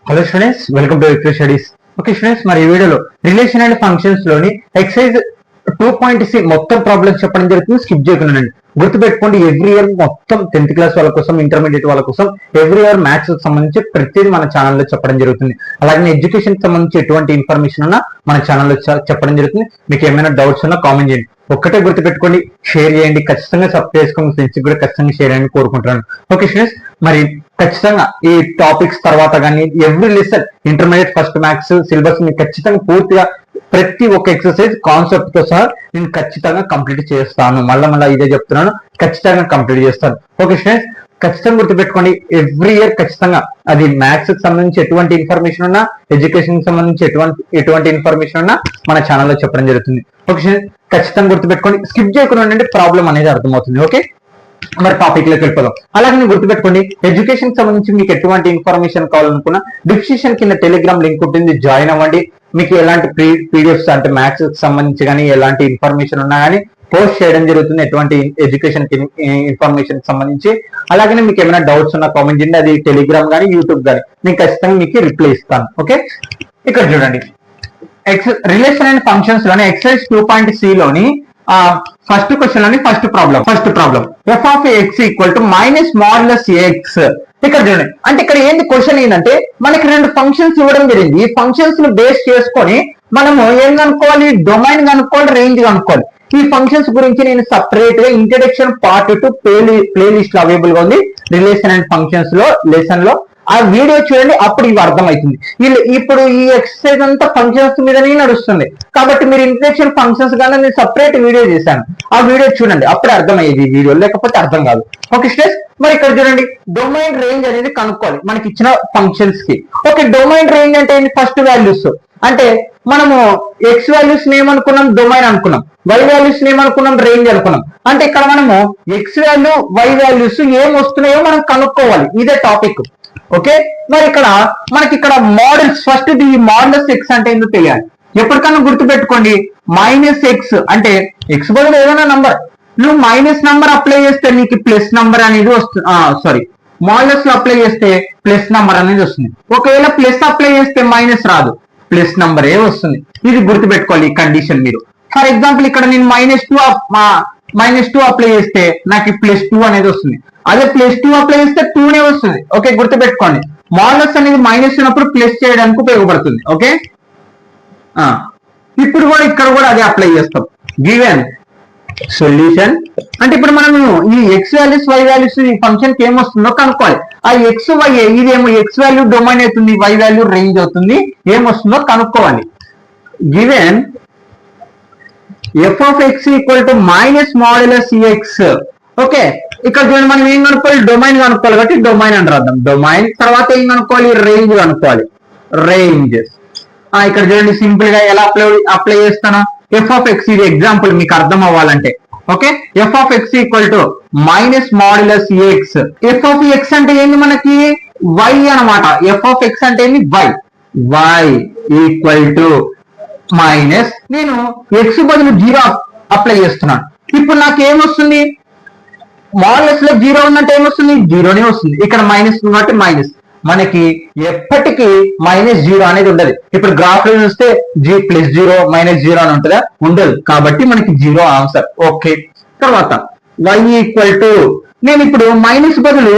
Hello students, welcome to victory studies. Okay students, మరి ఈ వీడియోలో రిలేషన్ అండ్ ఫంక్షన్స్ లోని ఎక్సర్సైజ్ 2.c మొత్తం ప్రాబ్లమ్స్ చెప్పడం జరుగుతుంది. స్కిప్ చేయకుండానండి. గుర్తుపెట్టుకోండి, ఎవ్రీ ఇయర్ మొత్తం 10th క్లాస్ వాళ్ళ కోసం, ఇంటర్మీడియట్ వాళ్ళ కోసం ఎవ్రీ ఇయర్ మ్యాథ్స్ సంబంధించి ప్రతిదీ మన ఛానల్లో చెప్పడం జరుగుతుంది. అలాగే ఎడ్యుకేషన్ సంబంధించి ఎటువంటి ఇన్ఫర్మేషన్ ఉన్నా మన ఛానల్లో చెప్పడం జరుగుతుంది. మీకు ఏమైనా డౌట్స్ ఉన్నా కామెంట్ చేయండి. ఒక్కటే గుర్తుపెట్టుకోండి, షేర్ చేయండి, ఖచ్చితంగా సబ్స్క్రైబ్ చేసుకుని ఫ్రెండ్స్ కూడా ఖచ్చితంగా షేర్ చేయాలని కోరుకుంటున్నాను. ఓకే స్టూడెంట్స్, మరి ఖచ్చితంగా ఈ టాపిక్స్ తర్వాత కానీ every lesson intermediate first maths syllabus ని ఖచ్చితంగా పూర్తిగా ప్రతి ఒక్క ఎక్సర్సైజ్ కాన్సెప్ట్ తో సహా నేను ఖచ్చితంగా కంప్లీట్ చేస్తాను. మళ్ళా ఇదే చెప్తున్నాను, ఖచ్చితంగా కంప్లీట్ చేస్తాను. ఓకే స్టూడెంట్స్, ఖచ్చితంగా గుర్తుపెట్టుకోండి, ఎవ్రీ ఇయర్ ఖచ్చితంగా అది మ్యాథ్స్ కి సంబంధించి ఎటువంటి ఇన్ఫర్మేషన్ ఉన్నా, ఎడ్యుకేషన్ కి సంబంధించి ఎటువంటి ఇన్ఫర్మేషన్ ఉన్నా మన ఛానల్లో చెప్పడం జరుగుతుంది. ఓకే స్టూడెంట్స్, ఖచ్చితంగా గుర్తుపెట్టుకోండి, స్కిప్ చేయకుండా ఉండండి, ప్రాబ్లం అనేది అర్థమవుతుంది. ఓకే, మరి టాపిక్ లోకి వెళ్ళిపోదాం. అలాగే గుర్తుపెట్టుకోండి, ఎడ్యుకేషన్ సంబంధించి మీకు ఎటువంటి ఇన్ఫర్మేషన్ కావాలనుకున్నా డిస్క్రిప్షన్ కింద టెలిగ్రామ్ లింక్ ఉంటుంది, జాయిన్ అవ్వండి. మీకు ఎలాంటి పీడిఎఫ్స్ అంటే మ్యాథ్స్ సంబంధించి కానీ ఎలాంటి ఇన్ఫర్మేషన్ ఉన్నా కానీ పోస్ట్ చేయడం జరుగుతుంది, ఎటువంటి ఎడ్యుకేషన్ ఇన్ఫర్మేషన్ సంబంధించి. అలాగే మీకు ఏమైనా డౌట్స్ ఉన్నా కామెంట్ చేయండి, అది టెలిగ్రామ్ కానీ యూట్యూబ్ కానీ నేను ఖచ్చితంగా మీకు రిప్లై ఇస్తాను. ఓకే, ఇక్కడ చూడండి, రిలేషన్ అండ్ ఫంక్షన్స్ లోని ఎక్సర్సైజ్ 2.c లోని ఫస్ట్ క్వశ్చన్ లోని first problem F of X equal to minus modulus X. ఇక్కడ చూడండి, అంటే ఇక్కడ ఏంటి క్వశ్చన్ ఏంటంటే మనకి రెండు ఫంక్షన్స్ ఇవ్వడం జరిగింది. ఈ ఫంక్షన్స్ ను బేస్ చేసుకొని మనము ఏం కనుక్కోవాలి, డొమైన్ కనుక్కోవాలి, రేంజ్ కనుక్కోవాలి. ఈ ఫంక్షన్స్ గురించి నేను సపరేట్ గా ఇంట్రడక్షన్ పార్ట్ 2 ప్లే లిస్ట్ లో అవైలబుల్ గా ఉంది, రిలేషన్ అండ్ ఫంక్షన్స్ లో లెసన్ లో. ఆ వీడియో చూడండి, అప్పుడు ఇవి అర్థమవుతుంది. ఇప్పుడు ఈ ఎక్సర్సైజ్ అంతా ఫంక్షన్స్ మీదనే నడుస్తుంది కాబట్టి మీరు ఇంట్రడక్షన్ ఫంక్షన్స్ కానీ నేను సపరేట్ వీడియో చేశాను, ఆ వీడియో చూడండి, అప్పుడే అర్థమయ్యేది ఈ వీడియో, లేకపోతే అర్థం కాదు. ఓకే స్టూడెంట్స్, మరి ఇక్కడ చూడండి, డొమైన్ రేంజ్ అనేది కనుక్కోవాలి మనకి ఇచ్చిన ఫంక్షన్స్ కి. ఓకే, డొమైన్ రేంజ్ అంటే ఏంటి, ఫస్ట్ వాల్యూస్ అంటే మనము ఎక్స్ వాల్యూస్ ఏమనుకున్నాం, డొమైన్ అనుకున్నాం, వై వాల్యూస్ ఏమనుకున్నాం, రేంజ్ అనుకున్నాం. అంటే ఇక్కడ మనము ఎక్స్ వాల్యూ, వై వాల్యూస్ ఏం వస్తున్నాయో మనం కనుక్కోవాలి, ఇదే టాపిక్. ఓకే, మరి ఇక్కడ మనకి ఇక్కడ మోడల్స్, ఫస్ట్ ఈ మోడల్స్ ఎక్స్ అంటే ఏంటో తెలియాలి. ఎప్పటికన్నా గుర్తుపెట్టుకోండి, మైనస్ ఎక్స్ అంటే ఎక్స్ బదులు ఏదైనా నంబర్, నువ్వు మైనస్ నంబర్ అప్లై చేస్తే నీకు ప్లస్ నంబర్ అనేది వస్తుంది. మోడల్స్ లో అప్లై చేస్తే ప్లస్ నంబర్ అనేది వస్తుంది. ఒకవేళ ప్లస్ అప్లై చేస్తే మైనస్ రాదు, ప్లస్ నంబరే వస్తుంది. ఇది గుర్తుపెట్టుకోవాలి, ఈ కండిషన్ మీరు. ఫర్ ఎగ్జాంపుల్ ఇక్కడ నేను -2 అప్లై చేస్తే నాకు +2 అనేది వస్తుంది. అదే +2 అప్లై చేస్తే 2నే వస్తుంది. ఓకే, గుర్తుపెట్టుకోండి, మోడల్స్ అనేది మైనస్ ఉన్నప్పుడు ప్లస్ చేయడానికి ఉపయోగపడుతుంది. ఓకే, ఇప్పుడు కూడా ఇక్కడ కూడా అదే అప్లై చేస్తాం. గివెన్ సొల్యూషన్ అంటే ఇప్పుడు మనము ఈ ఎక్స్ వాల్యూస్, వై వాల్యూస్ ఈ ఫంక్షన్ కి ఏమొస్తుందో కనుక్కోవాలి. ఆ ఎక్స్ వై ఇదేమో ఎక్స్ వాల్యూ డొమైన్ అవుతుంది, వై వాల్యూ రేంజ్ అవుతుంది, ఏమొస్తుందో కనుక్కోవాలి. Given F of X equal to minus modulus X. Okay, ఇక్కడ చూడండి, మనం ఏం కనుక్కోవాలి, డొమైన్ కనుక్కోవాలి కాబట్టి డొమైన్ అని రాద్దాం. డొమైన్ తర్వాత ఏం కనుక్కోవాలి, రేంజ్ కనుక్కోవాలి, రేంజ్. ఇక్కడ చూడండి, సింపుల్ గా ఎలా అప్లై చేస్తాను, ఎఫ్ ఆఫ్ ఎక్స్, ఇది ఎగ్జాంపుల్ మీకు అర్థం అవ్వాలంటే. Okay, F of X equal to minus modulus X. F of X అంటే ఏంది, మనకి వై అనమాట. ఎఫ్ ఆఫ్ ఎక్స్ అంటే ఏంది, వై ఈక్వల్ టు మైనస్, నేను ఎక్స్ బదులు 0 అప్లై చేస్తున్నాను. ఇప్పుడు నాకు ఏమొస్తుంది, మాడ్యులస్ లో 0 ఉన్నట్టు ఏమొస్తుంది, 0నే వస్తుంది. ఇక్కడ మైనస్ ఉన్నట్టు మైనస్, మనకి ఎప్పటికీ -0 అనేది ఉండదు. ఇప్పుడు గ్రాఫ్ లో చూస్తే +0 -0 అని ఉంటుందా, ఉండదు. కాబట్టి మనకి 0 ఆన్సర్. ఓకే, తర్వాత y ఈక్వల్ టు, నేను ఇప్పుడు మైనస్ బదులు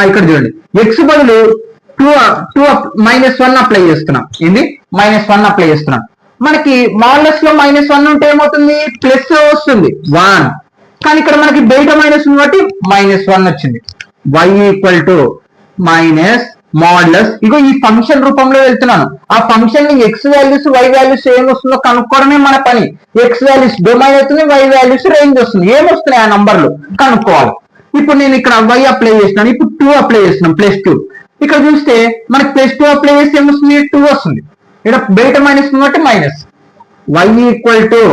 ఇక్కడ చూడండి, ఎక్స్ బదులు 1 అప్లై చేస్తున్నాం. ఏంది, -1 అప్లై చేస్తున్నాం. మనకి మాడ్యులస్ లో -1 ఉంటే ఏమవుతుంది, ప్లస్ వస్తుంది 1, కానీ ఇక్కడ మనకి బయట మైనస్ ఉంది కాబట్టి -1 వచ్చింది. y equal to minus modulus, ఇగో ఈ ఫంక్షన్ రూపంలో వెళ్తున్నాను. ఆ ఫంక్షన్ ని ఎక్స్ వాల్యూస్, వై వాల్యూస్ ఏం వస్తుందో కనుక్కోవడమే మన పని. ఎక్స్ వాల్యూస్ డొమైన్ అవుతుంది, వై వాల్యూస్ రేంజ్ వస్తుంది, ఏం వస్తున్నాయి ఆ నంబర్లు కనుక్కోవాలి. ఇప్పుడు నేను ఇక్కడ y అప్లై చేసినాను, ఇప్పుడు 2 అప్లై చేస్తున్నాం, +2. ఇక్కడ చూస్తే మనకి +2 అప్లై చేస్తే ఏమొస్తుంది, 2 వస్తుంది. ఇక్కడ బయట మైనస్ కాబట్టి minus. y equal to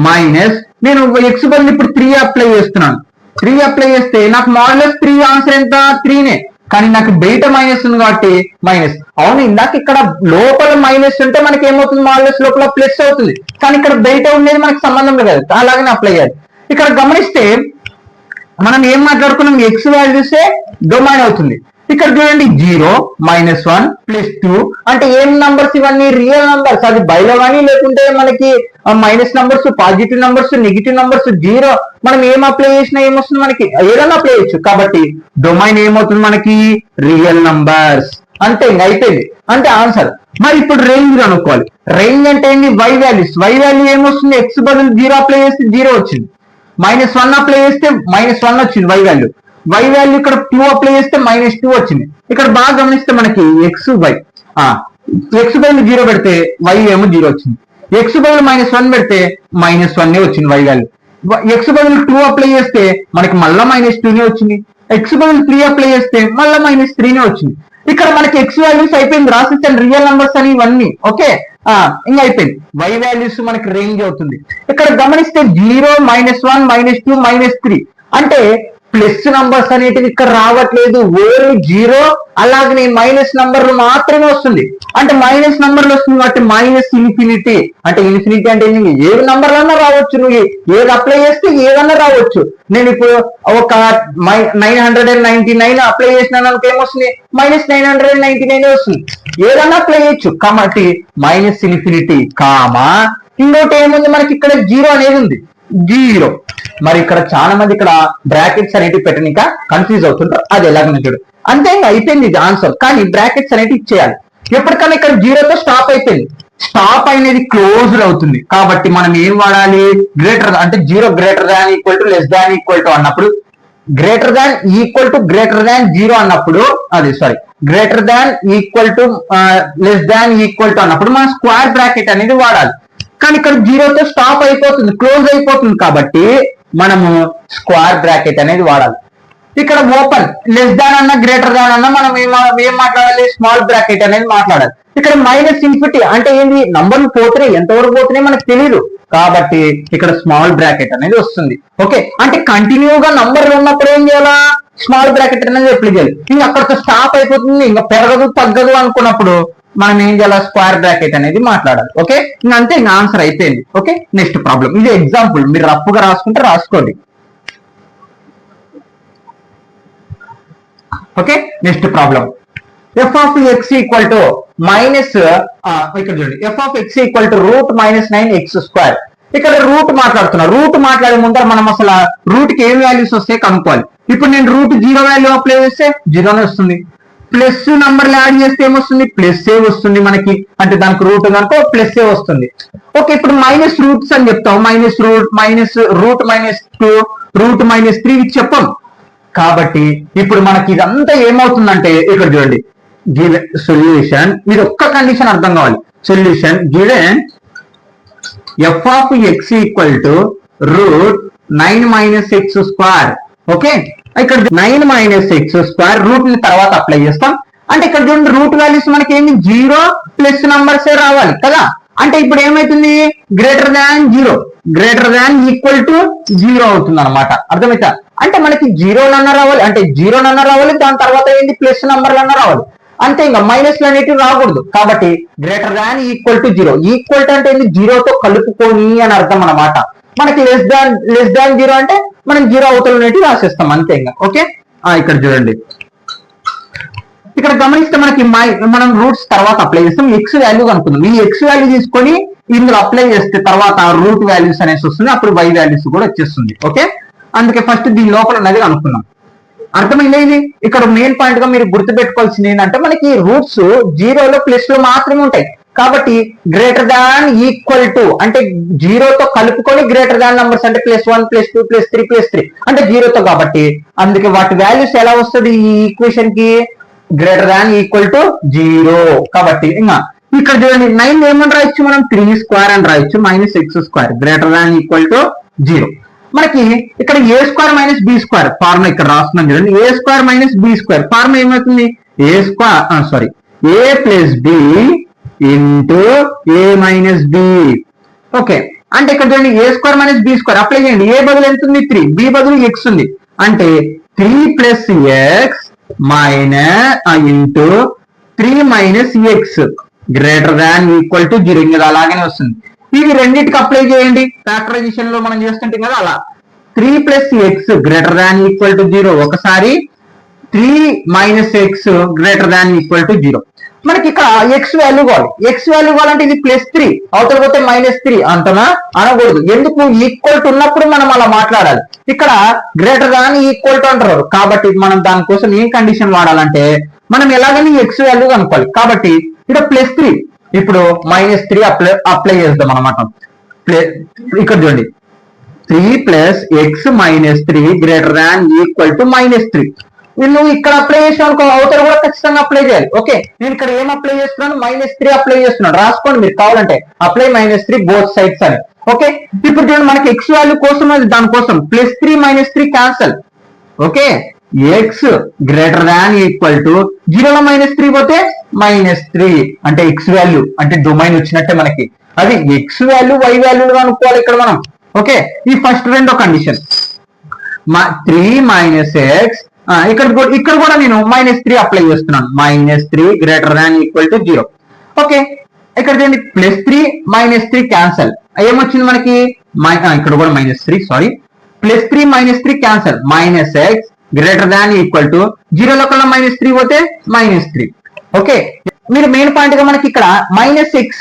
minus, నేను ఎక్స్ బదులు ఇప్పుడు 3 అప్లై చేస్తున్నాను. 3 అప్లై చేస్తే నాకు మాడ్యులస్ 3 ఆన్సర్ ఎంత, 3నే, కానీ నాకు బయట మైనస్ ఉంది కాబట్టి మైనస్. అవును, ఇందాక ఇక్కడ లోపల మైనస్ ఉంటే మనకి ఏమవుతుంది, మాడ్యులస్ లోపల ప్లస్ అవుతుంది, కానీ ఇక్కడ బయట ఉండేది మనకి సంబంధం లేదు, అలాగనే అప్లై చేయాలి. ఇక్కడ గమనిస్తే మనం ఏం మాట్లాడుకున్నాం, ఎక్స్ వాల్యూసే డొమైన్ అవుతుంది. ఇక్కడ చూడండి 0 -1 +2 అంటే ఏం నంబర్స్ ఇవన్నీ రియల్ నంబర్స్, అది బైలో కానీ లేకుంటే మనకి minus numbers, positive numbers, negative numbers, 0 మనం ఏం అప్లై చేసినా ఏమొస్తుంది మనకి ఏదైనా అప్లై చేయొచ్చు. కాబట్టి డొమైన్ ఏమవుతుంది మనకి రియల్ నంబర్స్. అంతే ఇంకా అయిపోయింది, అంటే ఆన్సర్. మరి ఇప్పుడు రేంజ్ కనుక్కోవాలి. రేంజ్ అంటే ఏంటి? Y values. వై వాల్యూ ఏమొస్తుంది? ఎక్స్ బదులు 0 అప్లై చేస్తే 0 వచ్చింది, -1 అప్లై చేస్తే -1 వచ్చింది వై వాల్యూ. వై వాల్యూ ఇక్కడ 2 అప్లై చేస్తే -2 వచ్చింది. ఇక్కడ బాగా గమనిస్తే మనకి ఎక్స్ వై, ఎక్స్ బదులు 0 పెడితే వై ఏమో 0 వచ్చింది, ఎక్స్ బదులు -1 పెడితే -1 వచ్చింది వై వాల్యూ. ఎక్స్ బదులు 2 అప్లై చేస్తే మనకి మళ్ళా -2 వచ్చింది, ఎక్స్ బదులు 3 అప్లై చేస్తే మళ్ళా -3 వచ్చింది. ఇక్కడ మనకి ఎక్స్ వాల్యూస్ అయిపోయింది, రాసిస్తాను రియల్ నంబర్స్ అని ఇవన్నీ. ఓకే, ఇంకా అయిపోయింది. వై వాల్యూస్ మనకి రేంజ్ అవుతుంది. ఇక్కడ గమనిస్తే 0 -1 -2 -3 అంటే ప్లస్ నంబర్స్ అనేటివి ఇక్కడ రావట్లేదు, ఓన్లీ 0 అలాగే మైనస్ నంబర్లు మాత్రమే వస్తుంది. అంటే మైనస్ నంబర్లు వస్తుంది కాబట్టి -ఇన్ఫినిటీ. అంటే ఇన్ఫినిటీ అంటే ఏ నంబర్లన్నా రావచ్చు, నువ్వు ఏది అప్లై చేస్తే ఏదన్నా రావచ్చు. నేను ఇప్పుడు ఒక 999 అప్లై చేసినాను అనుకో ఏమొస్తుంది? -999 వస్తుంది, ఏదన్నా అప్లై చేయొచ్చు. కాబట్టి -ఇన్ఫినిటీ కామా ఇంకోటి ఏముంది మనకి ఇక్కడ 0 అనేది ఉంది, 0. మరి ఇక్కడ చాలా మంది ఇక్కడ బ్రాకెట్స్ అనేటివి పెట్టనిక కన్ఫ్యూజ్ అవుతుంటారు, అది ఎలాగనే చూడు. అంతే అయిపోయింది ఇది ఆన్సర్. కానీ బ్రాకెట్స్ అనేటివి ఇచ్చేయాలి. ఎప్పటికన్నా ఇక్కడ 0తో స్టాప్ అయిపోయింది, స్టాప్ అనేది క్లోజ్డ్ అవుతుంది. కాబట్టి మనం ఏం వాడాలి? గ్రేటర్ అంటే 0 greater than equal to less than equal to అన్నప్పుడు, greater than equal to greater than 0 అన్నప్పుడు, greater than equal to less than equal to అన్నప్పుడు మనం స్క్వేర్ బ్రాకెట్ అనేది వాడాలి. కానీ ఇక్కడ 0తో స్టాప్ అయిపోతుంది, క్లోజ్ అయిపోతుంది. కాబట్టి మనము స్క్వేర్ బ్రాకెట్ అనేది వాడాలి. ఇక్కడ ఓపెన్ లెస్ దాన్ అన్నా గ్రేటర్ దాన్ అన్నా మనం ఏం మాట్లాడాలి? స్మాల్ బ్రాకెట్ అనేది మాట్లాడాలి. ఇక్కడ -ఇన్ఫినిటీ అంటే ఏంటి? నంబర్లు పోతున్నాయి, ఎంతవరకు పోతున్నాయి మనకు తెలియదు. కాబట్టి ఇక్కడ స్మాల్ బ్రాకెట్ అనేది వస్తుంది. ఓకే, అంటే కంటిన్యూగా నంబర్లు ఉన్నప్పుడు ఏం చేయాలా? స్మాల్ బ్రాకెట్ అనేది అప్లై చేయాలి. ఇంకా అక్కడితో స్టాప్ అయిపోతుంది, ఇంకా పెరగదు తగ్గదు అనుకున్నప్పుడు మనం ఏం చేయాలి? స్క్వేర్ బ్రాకెట్ అనేది మాట్లాడాలి. ఓకే, ఇంకా అంతే, ఇంకా ఆన్సర్ అయిపోయింది. Okay, next problem. ఇది ఎగ్జాంపుల్, మీరు రఫ్గా రాసుకుంటే రాసుకోండి. Okay, next problem. f of x equal to minus, ఇక్కడ చూడండి, f of x equal to √-9x². ఇక్కడ రూట్ మాట్లాడుతున్నా. రూట్ మాట్లాడే ముందర మనం అసలు రూట్ కి ఏం వాల్యూస్ వస్తాయి కనుక్కోవాలి. ఇప్పుడు నేను √0 వాల్యూ అప్లై చేస్తే 0 అనే ప్లస్ నంబర్లు యాడ్ చేస్తే ఏమొస్తుంది? ప్లస్ ఏ వస్తుంది మనకి. అంటే దానికి రూట్ కనుక ప్లస్ ఏ వస్తుంది. ఓకే, ఇప్పుడు మైనస్ రూట్స్ అని చెప్తాం. √-2 √-3 చెప్పం. కాబట్టి ఇప్పుడు మనకి ఇదంతా ఏమవుతుందంటే ఇక్కడ చూడండి, గివెన్ సొల్యూషన్, ఇది ఒక్క కండిషన్ అర్థం కావాలి. Solution given f of x equal to √9-x². Okay, ఇక్కడ 9-x² రూట్ ని తర్వాత అప్లై చేస్తాం. అంటే ఇక్కడ చూడండి, రూట్ వాల్యూస్ మనకి ఏంటి? 0 ప్లస్ నంబర్స్ రావాలి కదా. అంటే ఇప్పుడు ఏమైతుంది? Greater than 0 greater than equal to 0 అవుతుంది అనమాట. అర్థమైతే? అంటే మనకి 0 నన్న రావాలి, అంటే 0 నన్న రావాలి, దాని తర్వాత ఏంటి? ప్లస్ నంబర్లు అన్న రావాలి. అంతే, ఇంకా మైనస్లు అనేటివి రాకూడదు. కాబట్టి greater than equal to 0. Equal to అంటే ఏంటి? 0తో కలుపుకొని అని అర్థం అనమాట. మనకి లెస్ దాన్ 0 అంటే మనం 0 అవతల అనేటివి రాసేస్తాం అంతే ఇంకా. ఓకే, ఇక్కడ చూడండి, ఇక్కడ గమనిస్తే మనకి మనం రూట్స్ తర్వాత అప్లై చేస్తాం. ఎక్స్ వాల్యూ అనుకుందాం. ఈ ఎక్స్ వాల్యూ తీసుకొని ఇందులో అప్లై చేస్తే తర్వాత రూట్ వాల్యూస్ అనేసి వస్తుంది, అప్పుడు వై వాల్యూస్ కూడా వచ్చేస్తుంది. ఓకే, అందుకే ఫస్ట్ దీని లోపల ఉన్నది అనుకున్నాం. అర్థమైంది ఇది. ఇక్కడ మెయిన్ పాయింట్ గా మీరు గుర్తుపెట్టుకోవాల్సింది ఏంటంటే మనకి రూట్స్ 0లో ప్లస్లు మాత్రమే ఉంటాయి. కాబట్టి గ్రేటర్ దాన్ ఈక్వల్ టు అంటే 0తో కలుపుకొని గ్రేటర్ దాన్ నంబర్స్ అంటే +1 +2 +3 +3 అంటే 0తో. కాబట్టి అందుకే వాటి వాల్యూస్ ఎలా వస్తుంది ఈ ఈక్వేషన్ కి? Greater than equal to 0. కాబట్టి ఇంకా ఇక్కడ చూడండి, 9 ఏమని రాయొచ్చు మనం? 3² అని రాయొచ్చు, -x² greater than equal to 0. మనకి ఇక్కడ a² - b² ఫార్ములా ఇక్కడ రాస్తున్నాం చూడండి. a² - b² ఫార్ములా ఏమవుతుంది? a + b into a - b. Okay, అంటే ఇక్కడ చూడండి, a² - b² అప్లై చేయండి. a బదులు ఎంత ఉంది? 3, b బదులు x ఉంది. అంటే 3 + x into 3 - x greater than equal to 0. ఇంకా అలాగనే వస్తుంది. ఇవి రెండింటికి అప్లై చేయండి. ఫ్యాక్టరైజేషన్ లో మనం చేస్తుంటాం కదా అలా. 3 + x greater than equal to 0 ఒకసారి, 3 - x greater than equal to 0. మనకి ఇక్కడ ఎక్స్ వాల్యూ కావాలి. ఎక్స్ వాల్యూ కావాలంటే ఇది +3 అవతల పోతే -3 అంతనా అనకూడదు. ఎందుకు? ఈక్వల్ టు ఉన్నప్పుడు మనం అలా మాట్లాడాలి. ఇక్కడ గ్రేటర్ దాన్ ఈక్వల్ టు అంటారు. కాబట్టి మనం దానికోసం ఏం కండిషన్ వాడాలంటే మనం ఎలాగని ఎక్స్ వాల్యూ కనుక్కోవాలి. కాబట్టి ఇక్కడ +3 ఇప్పుడు -3 అప్లై చేద్దాం అనమాట. ఇక్కడ చూడండి 3 + x - 3 greater than equal to -3. నువ్వు ఇక్కడ అప్లై చేసినావు అవతల కూడా ఖచ్చితంగా అప్లై చేయాలి. ఓకే, నేను ఇక్కడ ఏం అప్లై చేస్తున్నాను? -3 అప్లై చేస్తున్నాను. రాసుకోండి మీరు కావాలంటే, అప్లై -3 బోత్ సైడ్స్ అని. ఓకే, ఇప్పుడు చూడండి మనకి ఎక్స్ వాల్యూ కోసం దానికోసం +3 - 3 cancel. Okay, x greater than equal to 0లో -3 పోతే -3 అంటే ఎక్స్ వాల్యూ అంటే డొమైన్ వచ్చినట్టే మనకి. అది ఎక్స్ వాల్యూ y వాల్యూ అనుకోవాలి ఇక్కడ మనం. ఓకే, ఈ ఫస్ట్ రెండో కండిషన్ 3 - x. ఇక్కడ కూడా నేను -3 అప్లై చేస్తున్నాను. -3 greater than equal to 0. Okay, ఇక్కడ చూడండి +3 - 3 క్యాన్సల్. ఏమొచ్చింది మనకి? ఇక్కడ కూడా -3 sorry +3 - 3 cancel. -x greater than equal to 0లో కల్లా -3 పోతే -3. ఓకే, మీరు మెయిన్ పాయింట్ గా మనకి ఇక్కడ -x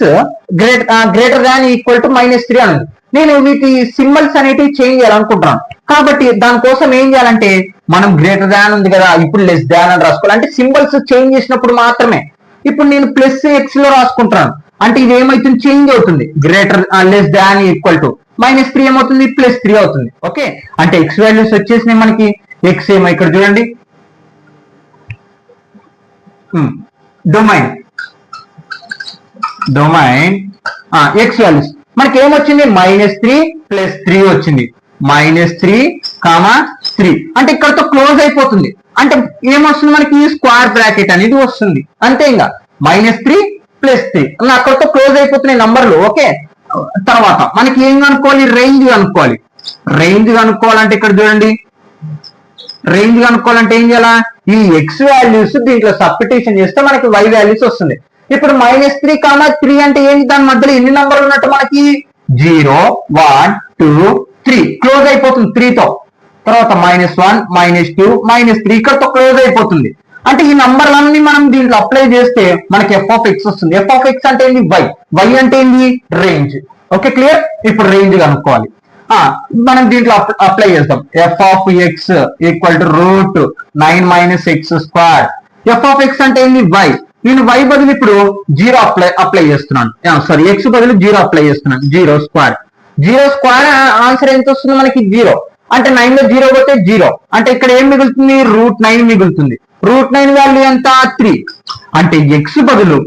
greater than equal to -3 అని ఉంది. నేను వీటి సింబల్స్ అనేటివి చేంజ్ చేయాలనుకుంటున్నాను. కాబట్టి దానికోసం ఏం చేయాలంటే మనం గ్రేటర్ దాన్ ఉంది కదా, ఇప్పుడు లెస్ దాన్ అని రాసుకోవాలి. అంటే సింబల్స్ చేంజ్ చేసినప్పుడు మాత్రమే. ఇప్పుడు నేను +x లో రాసుకుంటున్నాను అంటే ఇది ఏమైతుంది? చేంజ్ అవుతుంది. Greater less than equal to -3 ఏమవుతుంది? +3 అవుతుంది. ఓకే, అంటే x వాల్యూస్ వచ్చేసినాయి మనకి. x ఏమో ఇక్కడ చూడండి డొమైన్ x వాల్యూస్ మనకి ఏమొచ్చింది? -3 + 3 వచ్చింది. -3, 3 అంటే ఇక్కడతో క్లోజ్ అయిపోతుంది. అంటే ఏమొస్తుంది మనకి? స్క్వేర్ బ్రాకెట్ అనేది వస్తుంది. అంతే, ఇంకా -3 + 3 అక్కడతో క్లోజ్ అయిపోతున్నాయి నంబర్లు. ఓకే, తర్వాత మనకి ఏం కనుక్కోవాలి? రేంజ్ కనుక్కోవాలి. రేంజ్ కనుక్కోవాలంటే ఇక్కడ చూడండి, రేంజ్ కనుక్కోవాలంటే ఏం చేయాలా? ఈ x వాల్యూస్ దీంట్లో సబ్స్టిట్యూషన్ చేస్తే మనకి y వాల్యూస్ వస్తుంది. ఇప్పుడు -3, 3 అంటే ఏంటి? దాని మధ్యలో ఎన్ని నంబర్లు ఉన్నట్టు మనకి? 0, 1, 2, 3 క్లోజ్ అయిపోతుంది 3తో. తర్వాత -1, -2, -3 ఇక్కడతో క్లోజ్ అయిపోతుంది. అంటే ఈ నంబర్లన్నీ మనం దీంట్లో అప్లై చేస్తే మనకి f(x) వస్తుంది. f(x) అంటే ఏంటి? y అంటే ఏంటి? రేంజ్. Okay, clear. ఇప్పుడు రేంజ్ కనుక్కోవాలి. మనం దీంట్లో అప్లై చేస్తాం. f(x) = √9 - x². f(x) అంటే ఏంటి? y. నేను y బదులు ఇప్పుడు 0 అప్లై చేస్తున్నాను. సారీ, x బదులు 0 అప్లై చేస్తున్నాను. 0² ఆన్సర్ ఎంత వస్తుంది మనకి? 0. అంటే 9 లో 0 పోతే 0. అంటే ఇక్కడ ఏం మిగులుతుంది? √9 మిగులుతుంది. √9 వాల్యూ ఎంత? 3. అంటే x బదులు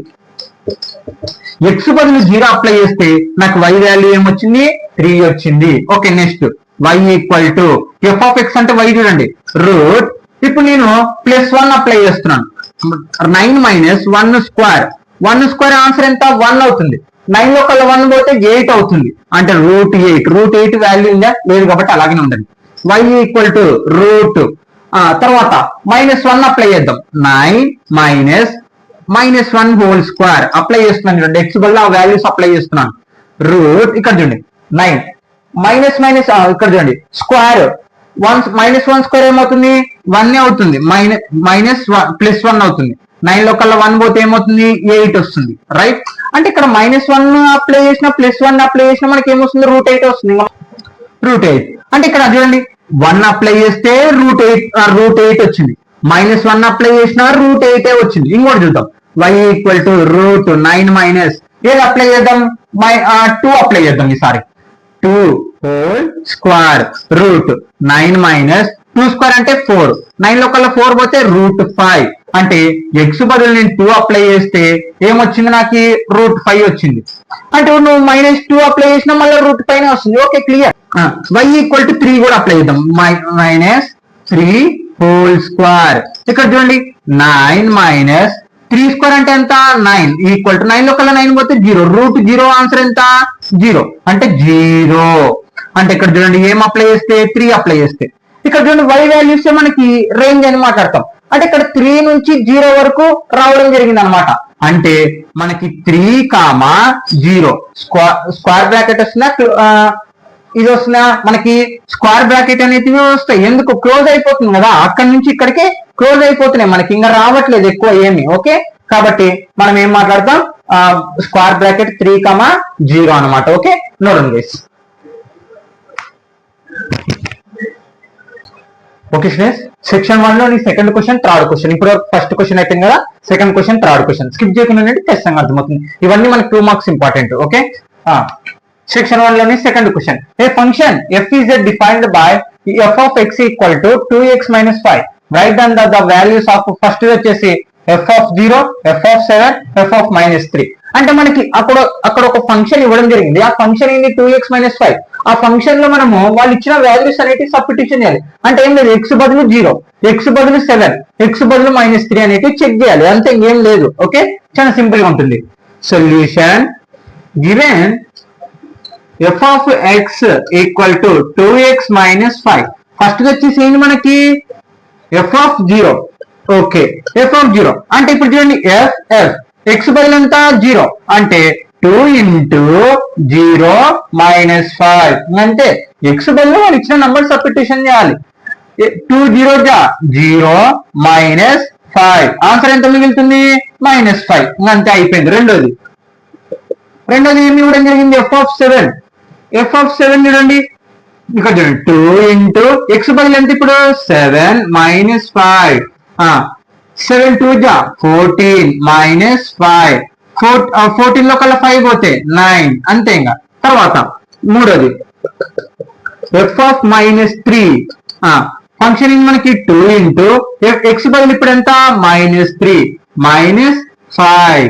0 అప్లై చేస్తే నాకు y వాల్యూ ఏమొచ్చింది? 3 వచ్చింది. ఓకే, నెక్స్ట్ y = f(x) అంటే y చూడండి రూట్. ఇప్పుడు నేను +1 అప్లై చేస్తున్నాను. 9 - 1² ఆన్సర్ ఎంత? 1 అవుతుంది. 9 లో కల్లా 1 పోతే 8 అవుతుంది. అంటే √8 వాల్యూ ఉందా? లేదు, కాబట్టి అలాగే ఉండండి. y = తర్వాత -1 అప్లై చేద్దాం. 9 - -1² అప్లై చేస్తున్నాను చూడండి. x బదులు ఆ వాల్యూస్ అప్లై చేస్తున్నాను. రూట్ ఇక్కడ చూడండి 9 ఇక్కడ చూడండి స్క్వేర్ -1² ఏమవుతుంది? 1 అవుతుంది. +1 అవుతుంది. 9 లో కల్లా 1 పోతే ఏమవుతుంది? 8 వస్తుంది. రైట్, అంటే ఇక్కడ -1 అప్లై చేసిన +1 అప్లై చేసినా మనకి ఏమొస్తుంది? √8 వస్తుంది. √8 అంటే ఇక్కడ చూడండి 1 అప్లై చేస్తే √8 వచ్చింది. -1 అప్లై చేసినా √8 వచ్చింది. ఇంకోటి చూద్దాం. y √9 - ఏది అప్లై చేద్దాం? 2 అప్లై చేద్దాం. ఈసారి 2² √9 - 2² అంటే 4. 9 లో కల్లా 4 పోతే √5. అంటే x బదులు నేను 2 అప్లై చేస్తే ఏమొచ్చింది? నాకు √5 వచ్చింది. అంటే నువ్వు -2 అప్లై చేసినా మళ్ళీ √5 వస్తుంది. Okay, clear. y = 3 కూడా అప్లై చేద్దాం. -3² ఇక్కడ చూడండి 9 - 3² అంటే ఎంత? 9 9 లో కల్లా 9 పోతే 0. √0 ఆన్సర్ ఎంత? 0. అంటే 0. అంటే ఇక్కడ చూడండి ఏం అప్లై చేస్తే? 3 అప్లై చేస్తే. ఇక్కడ చూడండి y వాల్యూస్ మనకి రేంజ్ అని మాట్లాడతాం. అంటే ఇక్కడ 3 నుంచి 0 వరకు రావడం జరిగింది అనమాట. అంటే మనకి 3, 0 స్క్వేర్ బ్రాకెట్ వస్తుందా ఇది వస్తుందా, మనకి స్క్వేర్ బ్రాకెట్ అనేది వస్తాయి. ఎందుకు, క్లోజ్ అయిపోతుంది కదా, అక్కడి నుంచి ఇక్కడికి క్లోజ్ అయిపోతున్నాయి, మనకి ఇంకా రావట్లేదు ఎక్కువ ఏమి. ఓకే, కాబట్టి మనం ఏం మాట్లాడతాం, స్క్వేర్ బ్రాకెట్ 3,0 అనమాట. ఓకే, నోడండి గైస్. ఓకే స్టూడెంట్స్, సెక్షన్ 1 లోని సెకండ్ క్వశ్చన్, థర్డ్ క్వశ్చన్. ఇప్పుడు ఫస్ట్ క్వశ్చన్ అయిపోయింది కదా, second question, third question skip చేయకుండా ఖచ్చితంగా అర్థమవుతుంది. ఇవన్నీ మనకి 2 మార్క్స్ ఇంపార్టెంట్. ఓకే, సెక్షన్ 1 లోని second question. A function f is defined by f of x equal to 2x minus 5. Write down the values of first వచ్చేసి f of 0, f of 7, f of -3. అంటే మనకి అక్కడ ఒక function ఇవ్వడం జరిగింది. ఆ function ఏంటి, 2x - 5. ఆ ఫంక్షన్ లో మనము వాళ్ళు ఇచ్చిన వాల్యూస్ అనేవి సబ్స్టిట్యూషన్ చేయాలి. అంటే ఏం లేదు, x బదులు 0, x బదులు 7, x బదులు -3 అనేవి చెక్ చేయాలి, అంతే, ఇంకేం లేదు. ఓకే, చాలా సింపుల్ గా ఉంటుంది. Solution given f of x equal to 2x minus 5. First వచ్చేసి ఏంటి మనకి f of 0. Okay, f of 0 అంటే ఇప్పుడు చూడండి, x బదులు ఎంత 0 అంటే 2 into 0 minus 5 అంతే. x బదులు వాళ్ళు ఇచ్చిన నంబర్ సబ్స్టిట్యూషన్ చేయాలి. 2 0 0 minus 5 ఆన్సర్ ఎంత మిగులుతుంది, -5 అంతే, అయిపోయింది. రెండోది ఏమి ఇవ్వడం జరిగింది, f of 7. f of 7 చూడండి, ఇక్కడ చూడండి, 2 into x బదులు ఎంత ఇప్పుడు 7 minus 5. 7 2 14 minus 5. 14 లో కల్లా 5 పోతే 9 అంతే. ఇంకా తర్వాత మూడోది f of -3. ఫంక్షన్ మనకి 2 into x బదులు ఇప్పుడు ఎంత -3 minus 5.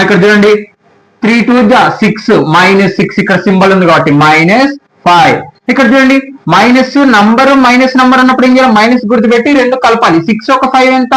ఇక్కడ చూడండి, 3 2 6 -6 ఇక్కడ సింబల్ ఉంది కాబట్టి -5. ఇక్కడ చూడండి, మైనస్ నంబర్ అన్నప్పుడు ఏం చేయాలి, మైనస్ గుర్తు పెట్టి రెండు కలపాలి. 6 ఒక 5 ఎంత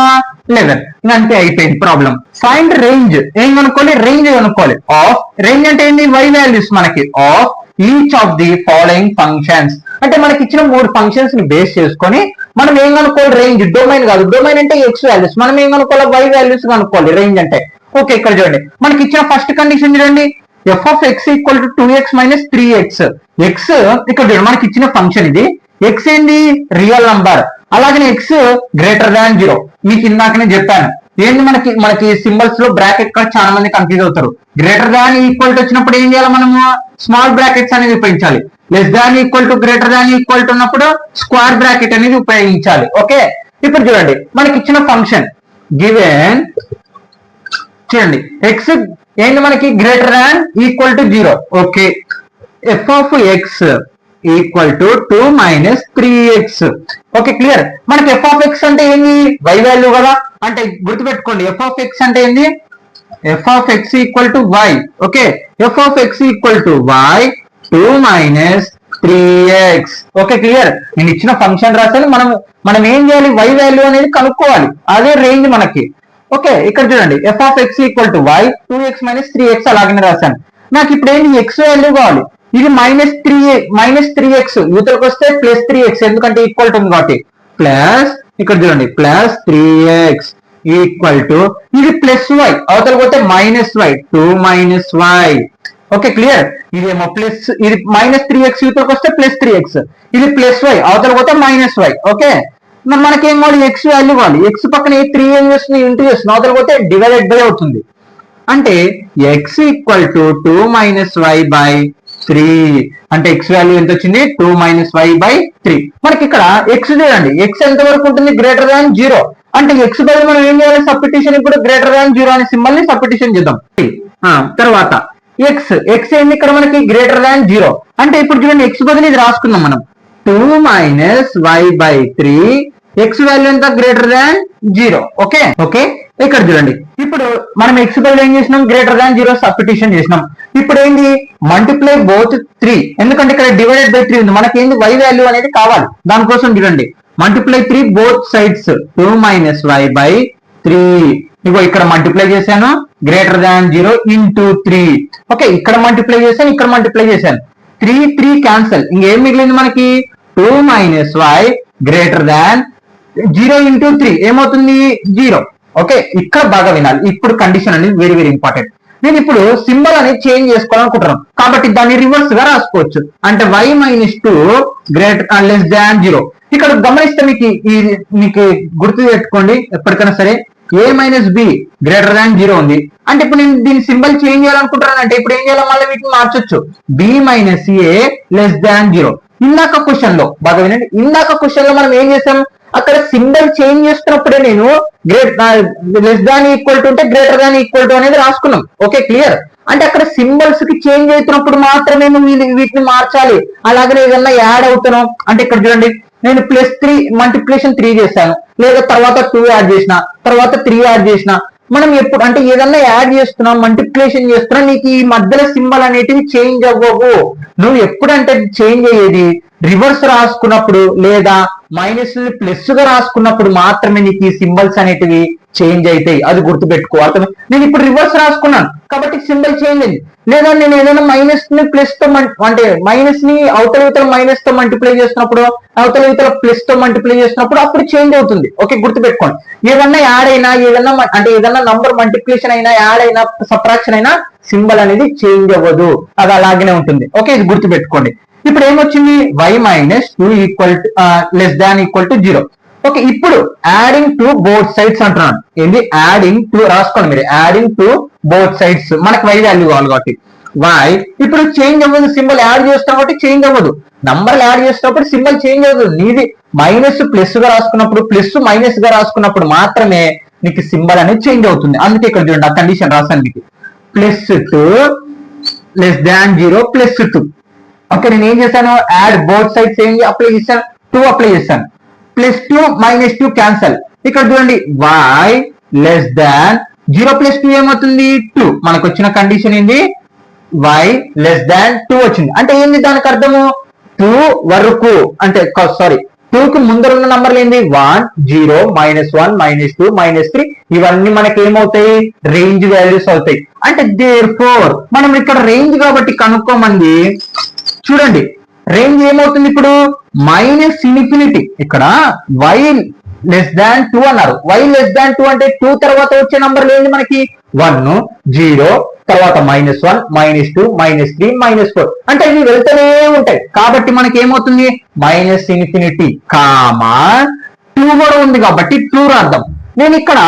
11. అంతే, అయిపోయింది ప్రాబ్లం. ఫైండ్ రేంజ్, ఏం కనుక్కోవాలి, రేంజ్ కనుక్కోవాలి. ఆఫ్ రేంజ్ అంటే ఏంటి, y వాల్యూస్ మనకి of each of the following functions. అంటే మనకి ఇచ్చిన 3 ఫంక్షన్స్ ని బేస్ చేసుకొని మనం ఏం కనుక్కోవాలి, రేంజ్. డొమైన్ కాదు, డొమైన్ అంటే x వాల్యూస్, మనం ఏం కనుక్కోవాలి, y వాల్యూస్ కనుక్కోవాలి రేంజ్ అంటే. ఓకే, ఇక్కడ చూడండి, మనకి ఇచ్చిన ఫస్ట్ కండిషన్ చూడండి, f of x equal to 2x minus 3x. x ఇక్కడ చూడండి, మనకి ఇచ్చిన ఫంక్షన్ ఇది. x ఏంది, రియల్ నంబర్. అలాగే x గ్రేటర్ దాన్ 0. మీకు ఇందాకనే చెప్పాను, ఏంది మనకి సింబల్స్ లో బ్రాకెట్ కూడా చాలా మంది కన్ఫ్యూజ్ అవుతారు. గ్రేటర్ దాన్ ఈక్వల్ టు వచ్చినప్పుడు ఏం చేయాలి, మనము స్మాల్ బ్రాకెట్స్ అనేది ఉపయోగించాలి. Less than equal to greater than equal to ఉన్నప్పుడు స్క్వేర్ బ్రాకెట్ అనేది ఉపయోగించాలి. ఓకే, ఇప్పుడు చూడండి, మనకి ఇచ్చిన ఫంక్షన్ గివెన్ చూడండి, x ఏంటి మనకి greater than equal to 0. Okay, f of x equal to 2 minus 3x. Okay, clear. మనకి f of x అంటే ఏంది, y వాల్యూ కదా, అంటే గుర్తుపెట్టుకోండి, f of x అంటే ఏంది, f of x equal to y. Okay, f of x equal to y 2 minus 3x. Okay, clear. నేను ఇచ్చిన ఫంక్షన్ రాశాను, మనం ఏం చేయాలి, y వాల్యూ అనేది కనుక్కోవాలి, అదే రేంజ్ మనకి. ఓకే, ఇక్కడ చూడండి, f of x equal to y 2x minus 3x అలాగనే రాశాను. నాకు ఇప్పుడు ఏంటి, x వాల్యూ కావాలి. ఇది -3x యూతలకు వస్తే +3x, ఎందుకంటే ఈక్వల్ టు ఉంది కాబట్టి. ప్లస్ ఇక్కడ చూడండి, +3x ఈక్వల్ టు ఇది +y, అవతలకు పోతే -y 2 y. Okay, clear. ఇదేమో ప్లస్, ఇది -3x యూతలకు వస్తే +3x, ఇది +y, అవతలకు పోతే -y. ఓకే, మనకేం కావాలి, x వాల్యూ కావాలి. x పక్కన 3 ఏం చేస్తుంది, ఇంటూ చేస్తుంది, అవతల పోతే డివైడెడ్ బై అవుతుంది. అంటే x equal to 2 y by 3. అంటే x వాల్యూ ఎంత వచ్చింది, 2 y బై 3. మనకి ఇక్కడ x చూడండి, x ఎంత వరకు ఉంటుంది, గ్రేటర్ దాన్ 0. అంటే x బదులు మనం ఏం చేయాలి, సబ్స్టిట్యూషన్ ఇప్పుడు గ్రేటర్ దాన్ 0 అనే సింబల్ ని సబ్స్టిట్యూషన్ చేద్దాం. తర్వాత x ఏంది ఇక్కడ మనకి గ్రేటర్ దాన్ 0. అంటే ఇప్పుడు చూడండి, x బదులు ఇది రాసుకుందాం మనం, 2 y బై 3. x వాల్యూ ఎంత, గ్రేటర్ దాన్ 0. ఓకే, ఇక్కడ చూడండి, ఇప్పుడు మనం x బదులు ఏం చేసినాం, గ్రేటర్ దాన్ 0 సబ్స్టిట్యూషన్ చేసినాం. ఇప్పుడు ఏంది, మల్టిప్లై బోత్ 3, ఎందుకంటే ఇక్కడ డివైడెడ్ బై 3 ఉంది, మనకి ఏంది y వాల్యూ అనేది కావాలి. దానికోసం చూడండి, multiply 3 both sides, 2 y by 3. ఇగో ఇక్కడ మల్టిప్లై చేశాను, గ్రేటర్ దాన్ 0 ఇంటూ 3. ఓకే, ఇక్కడ మల్టిప్లై చేశాను, ఇక్కడ మల్టిప్లై చేశాను, 3 క్యాన్సల్, ఇంకేం మిగిలింది మనకి, 2 y గ్రేటర్ దాన్ 0 ఇంటూ 3 ఏమవుతుంది, 0. ఓకే, ఇక్కడ బాగా వినాలి, ఇప్పుడు కండిషన్ అనేది వెరీ వెరీ ఇంపార్టెంట్. నేను ఇప్పుడు సింబల్ అనేది చేంజ్ చేసుకోవాలనుకుంటున్నాను, కాబట్టి దాన్ని రివర్స్ గా రాసుకోవచ్చు. అంటే y - 2 గ్రేటర్ లెస్ దాన్ 0. ఇక్కడ గమనిస్తే మీకు గుర్తు పెట్టుకోండి ఎప్పటికైనా సరే, a - b గ్రేటర్ దాన్ 0 ఉంది. అంటే ఇప్పుడు నేను దీని సింబల్ చేంజ్ చేయాలనుకుంటున్నాను అంటే ఇప్పుడు ఏం చేయాలి, మళ్ళీ వీటిని మార్చొచ్చు. b - a less than 0. ఇందాక క్వశ్చన్ లో బాగా వినండి, ఇందాక క్వశ్చన్ లో మనం ఏం చేసాం, అక్కడ సింబల్ చేంజ్ చేస్తున్నప్పుడే నేను లెస్ దాన్ ఈక్వల్ టు ఉంటే గ్రేటర్ దాన్ ఈక్వల్ టు అనేది రాసుకున్నాం. Okay, clear. అంటే అక్కడ సింబల్స్ కి చేంజ్ అవుతున్నప్పుడు మాత్రమే వీటిని మార్చాలి. అలాగనే ఏదన్నా యాడ్ అవుతున్నాం అంటే ఇక్కడ చూడండి, నేను +3 మల్టిప్లికేషన్ 3 చేశాను, లేదా తర్వాత 2 యాడ్ చేసిన, తర్వాత 3 యాడ్ చేసిన. మనం ఎప్పుడు అంటే ఏదన్నా యాడ్ చేస్తున్నాం, మల్టిప్లికేషన్ చేస్తున్నాం, నీకు ఈ మధ్యలో సింబల్ అనేటివి చేంజ్ అవ్వవు. నువ్వు ఎప్పుడంటే చేంజ్ అయ్యేది రివర్స్ రాసుకున్నప్పుడు లేదా మైనస్ ప్లస్ గా రాసుకున్నప్పుడు మాత్రమే నీకు ఈ సింబల్స్ అనేటివి చేంజ్ అవుతాయి. అది గుర్తుపెట్టుకో. అర్థం, నేను ఇప్పుడు రివర్స్ రాసుకున్నాను కాబట్టి సింబల్ చేంజ్ అయింది. లేదా నేను ఏదైనా మైనస్ ని ప్లస్ తో అంటే మైనస్ ని అవతల మైనస్ తో మల్టిప్లై చేస్తున్నప్పుడు, అవతల ప్లస్ తో మల్టిప్లై చేస్తున్నప్పుడు అప్పుడు చేంజ్ అవుతుంది. ఓకే, గుర్తుపెట్టుకోండి. ఏదన్నా యాడ్ అయినా, ఏదన్నా అంటే ఏదన్నా నంబర్ మల్టిప్లికేషన్ అయినా, యాడ్ అయినా, సబ్ట్రాక్షన్ అయినా సింబల్ అనేది చేంజ్ అవ్వదు, అది అలాగనే ఉంటుంది. ఓకే, ఇది గుర్తుపెట్టుకోండి. ఇప్పుడు ఏమొచ్చింది, y - 2 less than equal to 0. Okay, ఇప్పుడు యాడింగ్ టు బోత్ సైడ్స్ అంటున్నాను. ఏంది యాడింగ్ టు, రాసుకోండి మీరు, యాడింగ్ టు బోత్ సైడ్స్. మనకు y వాల్యూ కావాలి కాబట్టి y ఇప్పుడు చేంజ్ అవ్వదు. సింబల్ యాడ్ చేస్తాం కాబట్టి చేంజ్ అవ్వదు. నంబర్ యాడ్ చేసినప్పుడు సింబల్ చేంజ్ అవ్వదు. నీది మైనస్ ప్లస్ గా రాసుకున్నప్పుడు, ప్లస్ మైనస్ గా రాసుకున్నప్పుడు మాత్రమే నీకు సింబల్ అనేది చేంజ్ అవుతుంది. అందుకే ఇక్కడ చూడండి ఆ కండిషన్ రాసాను మీకు, +2 లెస్ దాన్ 0 +2. ఓకే, నేను ఏం చేశాను, యాడ్ బోత్ సైడ్స్ ఏం అప్లై చేశాను, 2 అప్లై చేశాను. +2 - 2 క్యాన్సల్. ఇక్కడ చూడండి y లెస్ దాన్ 0 + 2 ఏమవుతుంది, 2. మనకు వచ్చిన కండిషన్ ఏంది, y లెస్ దాన్ 2 వచ్చింది. అంటే ఏంది దానికి అర్థము, 2 వరకు అంటే సారీ 2 కి ముందర ఉన్న నంబర్లు ఏంది, 1 0 -1 -2 -3. ఇవన్నీ మనకి ఏమవుతాయి, రేంజ్ వాల్యూస్ అవుతాయి. అంటే దేర్ఫోర్ మనం ఇక్కడ రేంజ్ కాబట్టి కనుక్కోమంది. చూడండి రేంజ్ ఏమవుతుంది ఇప్పుడు, -∞. ఇక్కడ y లెస్ దాన్ 2 అన్నారు. y లెస్ దాన్ 2 అంటే 2 తర్వాత వచ్చే నంబర్లు ఏంటి మనకి, 1 0 తర్వాత -1 -2 -3 -4. అంటే ఇవి వెళ్తూనే ఉంటాయి. కాబట్టి మనకి ఏమవుతుంది, -∞, కామా 2 కూడా ఉంది కాబట్టి 2 రాద్దాం. నేను ఇక్కడ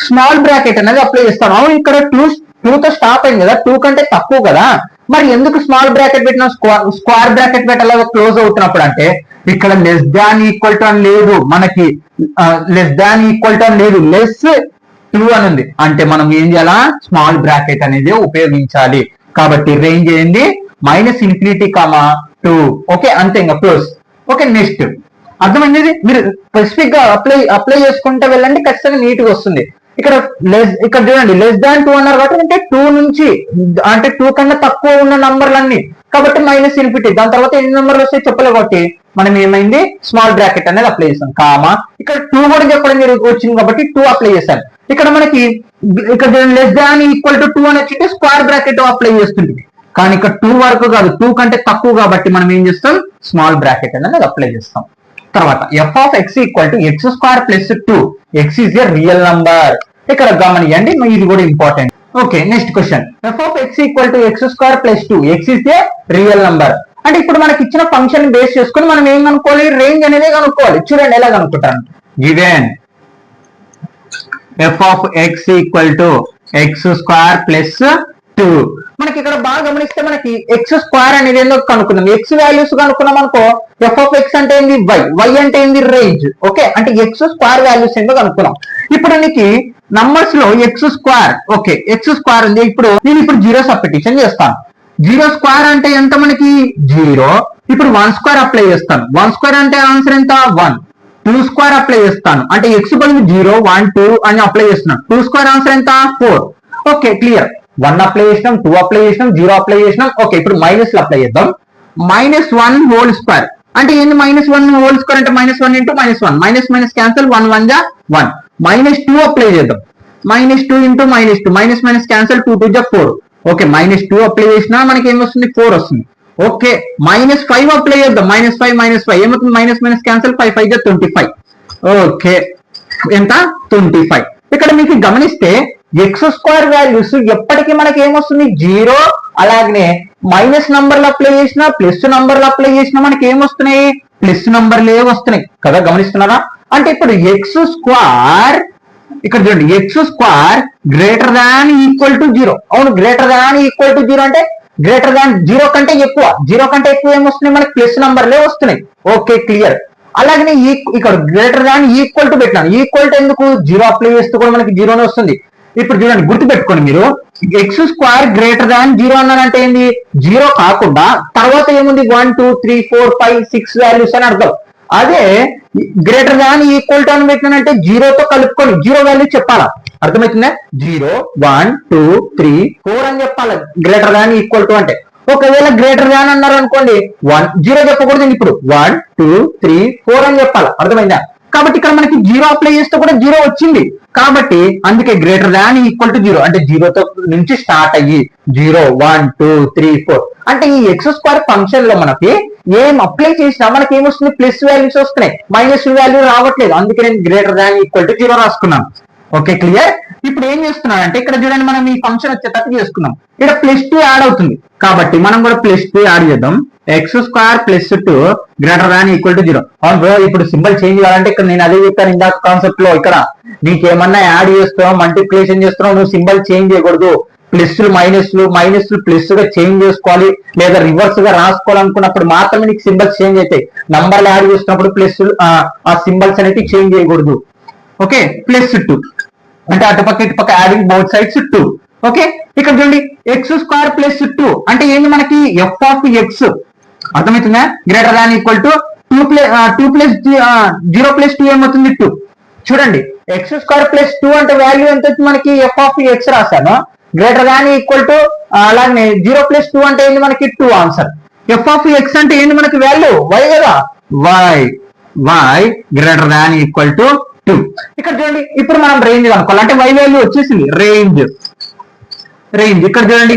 స్మాల్ బ్రాకెట్ అనేది అప్లై చేస్తాను. ఇక్కడ 2 తో స్టాప్ అయింది కదా, 2 కంటే తక్కువ కదా, మరి ఎందుకు స్మాల్ బ్రాకెట్ పెట్టినా, స్క్వేర్ బ్రాకెట్ పెట్టాలా క్లోజ్ అవుతున్నప్పుడు అంటే ఇక్కడ లెస్ దాన్ ఈక్వల్ టు అని లేదు మనకి, లెస్ దాన్ ఈక్వల్ టు అని లేదు, లెస్ 2 అని ఉంది. అంటే మనం ఏం చేయాలా, స్మాల్ బ్రాకెట్ అనేది ఉపయోగించాలి. కాబట్టి రేంజ్ ఏంది, -∞, 2. ఓకే, అంతే ఇంకా క్లోజ్. ఓకే, నెక్స్ట్ అర్థమైంది. మీరు స్పెసిఫిక్ గా అప్లై చేసుకుంటే వెళ్ళండి, ఖచ్చితంగా నీట్ గా వస్తుంది. ఇక్కడ చూడండి లెస్ దాన్ 2 అన్నారు కాబట్టి అంటే 2 నుంచి అంటే 2 కన్నా తక్కువ ఉన్న నంబర్లన్నీ కాబట్టి -∞. దాని తర్వాత ఎన్ని నంబర్లు వస్తాయి చెప్పలేదు కాబట్టి మనం ఏమైంది, స్మాల్ బ్రాకెట్ అనేది అప్లై చేస్తాం, కామా ఇక్కడ 2 కూడా చెప్పడం వచ్చింది కాబట్టి 2 అప్లై చేశాను. ఇక్కడ మనకి ఇక్కడ లెస్ దాన్ ఈక్వల్ టు 2 అని వచ్చింటే స్క్వేర్ బ్రాకెట్ అప్లై చేస్తుంది. కానీ ఇక్కడ 2 వరకు కాదు, 2 కంటే తక్కువ కాబట్టి మనం ఏం చేస్తాం, స్మాల్ బ్రాకెట్ అనేది అప్లై చేస్తాం. తర్వాత f(x) = x² + 2. x is a real number. ఇక్కడ గమనియండి, ఇది కూడా important. Okay, next question, f(x) = x² + 2. x is a real number. అంటే ఇప్పుడు మనకి ఇచ్చిన ఫంక్షన్ బేస్ చేసుకుని మనం ఏం కనుక్కోవాలి, రేంజ్ అనేది కనుక్కోవాలి. చూడండి ఎలా కనుక్కుంటాను, గివెన్ f(x) = x² + 2. మనకి ఇక్కడ బాగా గమనిస్తే మనకి x² అనేది ఏందో కనుక్కుందాం. x వాల్యూస్ కనుక్కున్నాం అనుకో, f(x) అంటే ఏంది, y అంటే ఏంది, రేంజ్. ఓకే, అంటే x² వాల్యూస్ ఏందో కనుక్కున్నాం. ఇప్పుడు నీకు నంబర్స్ లో x², ఓకే x² ఉంది. నేను ఇప్పుడు 0 సబ్స్టిట్యూషన్ చేస్తాను. 0² అంటే ఎంత మనకి, 0. ఇప్పుడు 1² అప్లై చేస్తాను. 1² అంటే ఆన్సర్ ఎంత, 1. 2² అప్లై చేస్తాను అంటే x బదులు 0 1 2 అని అప్లై చేస్తున్నాను. 2² ఆన్సర్ ఎంత, 4. Okay, clear. 1 అప్లై చేసినాం, 2 అప్లై చేసినాం, 0 అప్లై చేసినాం. ఓకే, ఇప్పుడు మైనస్ అప్లై చేద్దాం. -1² అంటే ఏంది, -1² అంటే -1 × -1, మైనస్ క్యాన్సల్, 1 1 = 1. -2 అప్లై చేద్దాం. -2 × -2, మైనస్ క్యాన్సల్, 2 2 = 4. ఓకే, -2 అప్లై చేసినా మనకి ఏమొస్తుంది, 4 వస్తుంది. ఓకే, -5 అప్లై చేద్దాం. -5 ఏమవుతుంది, మైనస్ క్యాన్సల్, 5 5 = 25. ఓకే, ఎంత, 25. ఇక్కడ మీకు గమనిస్తే x² వాల్యూస్ ఎప్పటికీ మనకి ఏమొస్తుంది, 0. అలాగనే మైనస్ నంబర్లు అప్లై చేసినా ప్లస్ నంబర్లు అప్లై చేసినా మనకి ఏమొస్తున్నాయి, ప్లస్ నంబర్లే వస్తున్నాయి కదా, గమనిస్తున్నారా? అంటే ఇప్పుడు ఎక్స్ స్క్వేర్, ఇక్కడ చూడండి x square greater than equal to zero. అవును, greater than equal to zero అంటే గ్రేటర్ దాన్ జీరో కంటే ఎక్కువ, జీరో కంటే ఎక్కువ ఏమొస్తున్నాయి మనకి, ప్లస్ నంబర్లే వస్తున్నాయి. Okay, clear. అలాగనే ఇక్కడ గ్రేటర్ దాన్ ఈక్వల్ టు పెట్టినాను. ఈక్వల్ టు ఎందుకు, జీరో అప్లై చేస్తే కూడా మనకి జీరోనే వస్తుంది. ఇప్పుడు చూడండి, గుర్తు పెట్టుకోండి మీరు, X square greater than zero అన్నారంటే ఏంది, జీరో కాకుండా తర్వాత ఏముంది 1 2 3 4 5 6 వాల్యూస్ అని అర్థం. అదే గ్రేటర్ దాన్ ఈక్వల్ టు అని పెట్టినానంటే జీరోతో కలుపుకొని జీరో వాల్యూ చెప్పాలా, అర్థమవుతుందా? 0 1 2 3 4 అని చెప్పాలి గ్రేటర్ దాన్ ఈక్వల్ టు అంటే. ఒకవేళ గ్రేటర్ దాన్ అన్నారు అనుకోండి 0 చెప్పకూడదు, ఇప్పుడు 1 2 3 4 అని చెప్పాలి, అర్థమైందా? కాబట్టి ఇక్కడ మనకి జీరో అప్లై చేస్తే కూడా జీరో వచ్చింది, కాబట్టి అందుకే greater than equal to zero అంటే జీరోతో నుంచి స్టార్ట్ అయ్యి 0 1 2 3 4 అంటే ఈ ఎక్స్ స్క్వేర్ ఫంక్షన్ లో మనకి ఏం అప్లై చేసినా మనకి ఏమొస్తుంది, ప్లస్ వాల్యూస్ వస్తున్నాయి, మైనస్ వాల్యూ రావట్లేదు. అందుకే నేను greater than equal to zero రాసుకున్నాను. Okay, clear. ఇప్పుడు ఏం చేస్తున్నానంటే ఇక్కడ చూడండి, మనం ఈ ఫంక్షన్ వచ్చేటట్టు చేసుకున్నాం. ఇక్కడ +2 యాడ్ అవుతుంది కాబట్టి మనం కూడా +2 యాడ్ చేద్దాం. X square +2 greater than equal to zero. అవును బ్రో, ఇప్పుడు సింబల్ చేంజ్ కావాలంటే ఇక్కడ నేను అదే చెప్పాను ఇందాక కాన్సెప్ట్ లో. ఇక్కడ నీకేమన్నా యాడ్ చేస్తున్నావు, మల్టిప్లికేషన్ చేస్తున్నావు, నువ్వు సింబల్ చేంజ్ చేయకూడదు. ప్లస్లు మైనస్లు ప్లస్ గా చేంజ్ చేసుకోవాలి, లేదా రివర్స్ గా రాసుకోవాలనుకున్నప్పుడు మాత్రమే నీకు సింబల్స్ చేంజ్ అవుతాయి. నంబర్లు యాడ్ చేసినప్పుడు ప్లస్ ఆ సింబల్స్ అనేవి చేంజ్ చేయకూడదు. ఓకే, +2 అంటే అటుపక్క ఇటుపక్క యాడింగ్ బోత్ సైడ్స్ 2. ఓకే, ఇక్కడ చూడండి ఎక్స్ స్క్వేర్ +2 అంటే ఏంటి మనకి, ఎఫ్ ఆఫ్ ఎక్స్, అర్థమవుతుందా? గ్రేటర్ దాన్ ఈక్వల్ టు 2 + 0 + 2 ఏమవుతుంది 2. చూడండి ఎక్స్ స్క్వేర్ +2 అంటే వాల్యూ ఎంత వచ్చింది మనకి, ఎఫ్ ఆఫ్ ఎక్స్ రాశాను. గ్రేటర్ దాన్ ఈక్వల్ టు అలాగే 0 + 2 అంటే ఏంటి మనకి 2 ఆన్సర్. ఎఫ్ ఆఫ్ ఎక్స్ అంటే ఏంటి మనకి వాల్యూ y కదా, y greater than equal to 2. ఇక్కడ చూడండి, ఇప్పుడు మనం రేంజ్ కనుక్కోవాలి. అంటే y వాల్యూ వచ్చేసింది, రేంజ్ ఇక్కడ చూడండి,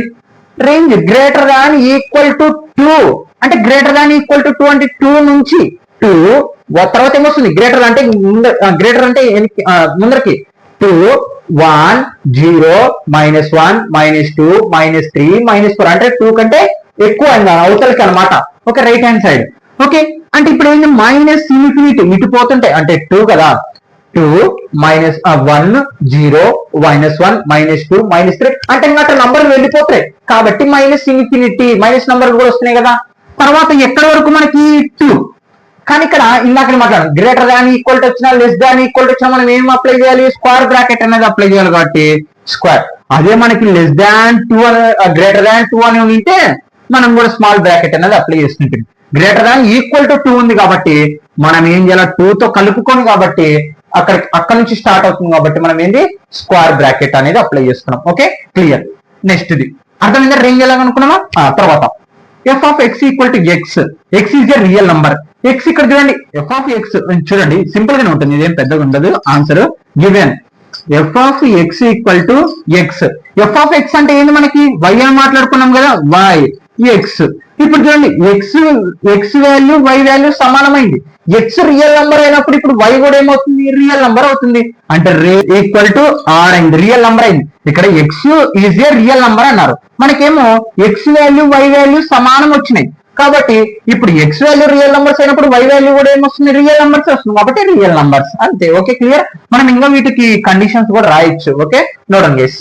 range greater than equal to 2 అంటే గ్రేటర్ దాన్ ఈక్వల్ టు 2 అంటే 2 నుంచి 2 తర్వాత ఏమొస్తుంది, గ్రేటర్ అంటే ముందరకి 2 1 0 -1 -2 -3 -4 అంటే 2 కంటే ఎక్కువ అవతలకి అనమాట. Okay, right hand side. Okay, అంటే ఇప్పుడు ఏంటి, మైనస్ ఇన్ఫినిటీ ఇటు పోతుంటే అంటే 2 కదా, 2 -1 0 -1 -2 -3 అంటే ఇంకా నంబర్లు వెళ్ళిపోతాయి కాబట్టి మైనస్ ఇన్ఫినిటీ మైనస్ నంబర్లు కూడా వస్తున్నాయి కదా. తర్వాత ఎక్కడి వరకు మనకి 2. కానీ ఇక్కడ ఇందాక మాట్లాడాలి, గ్రేటర్ దాన్ ఈక్వల్ టు వచ్చినా లెస్ దాన్ ఈక్వల్ టు వచ్చినా మనం ఏం అప్లై చేయాలి, స్క్వేర్ బ్రాకెట్ అనేది అప్లై చేయాలి కాబట్టి స్క్వేర్. అదే మనకి లెస్ దాన్ 2 గ్రేటర్ దాన్ 2 అని ఉంటే మనం కూడా స్మాల్ బ్రాకెట్ అనేది అప్లై చేసుకుంటుంది. గ్రేటర్ దాన్ ఈక్వల్ టు 2 ఉంది కాబట్టి మనం ఏం చేయాలి, 2 తో కలుపుకొని కాబట్టి అక్కడ నుంచి స్టార్ట్ అవుతుంది కాబట్టి మనం ఏంది స్క్వేర్ బ్రాకెట్ అనేది అప్లై చేస్తున్నాం. Okay, clear. నెక్స్ట్ ఇది అర్థమైందా, రేంజ్ ఎలా అనుకున్నామా. తర్వాత F of X equal to X, X is a real number. X ఇక్కడ చూడండి, ఎఫ్ ఆఫ్ ఎక్స్ చూడండి సింపుల్ గానే ఉంటుంది, ఇదేం పెద్దగా ఉండదు. Answer given F of X equal to X. F of X అంటే ఏంది మనకి, వై అని మాట్లాడుకున్నాం కదా, వై ఎక్స్. ఇప్పుడు చూడండి ఎక్స్ వాల్యూ వై వాల్యూ సమానమైంది. ఎక్స్ రియల్ నంబర్ అయినప్పుడు ఇప్పుడు వై కూడా ఏమవుతుంది, రియల్ నంబర్ అవుతుంది. అంటే ఈక్వల్ టు ఆర్ అయింది, రియల్ నంబర్ అయింది. ఇక్కడ x is a real number అన్నారు, మనకేమో ఎక్స్ వాల్యూ వై వాల్యూ సమానం వచ్చినాయి కాబట్టి ఇప్పుడు ఎక్స్ వాల్యూ రియల్ నంబర్స్ అయినప్పుడు వై వాల్యూ కూడా ఏమొస్తుంది, రియల్ నంబర్స్ వస్తుంది కాబట్టి రియల్ నంబర్స్ అంతే. Okay, clear. మనం ఇంకా వీటికి కండిషన్స్ కూడా రాయొచ్చు. ఓకే, నోడండి guys.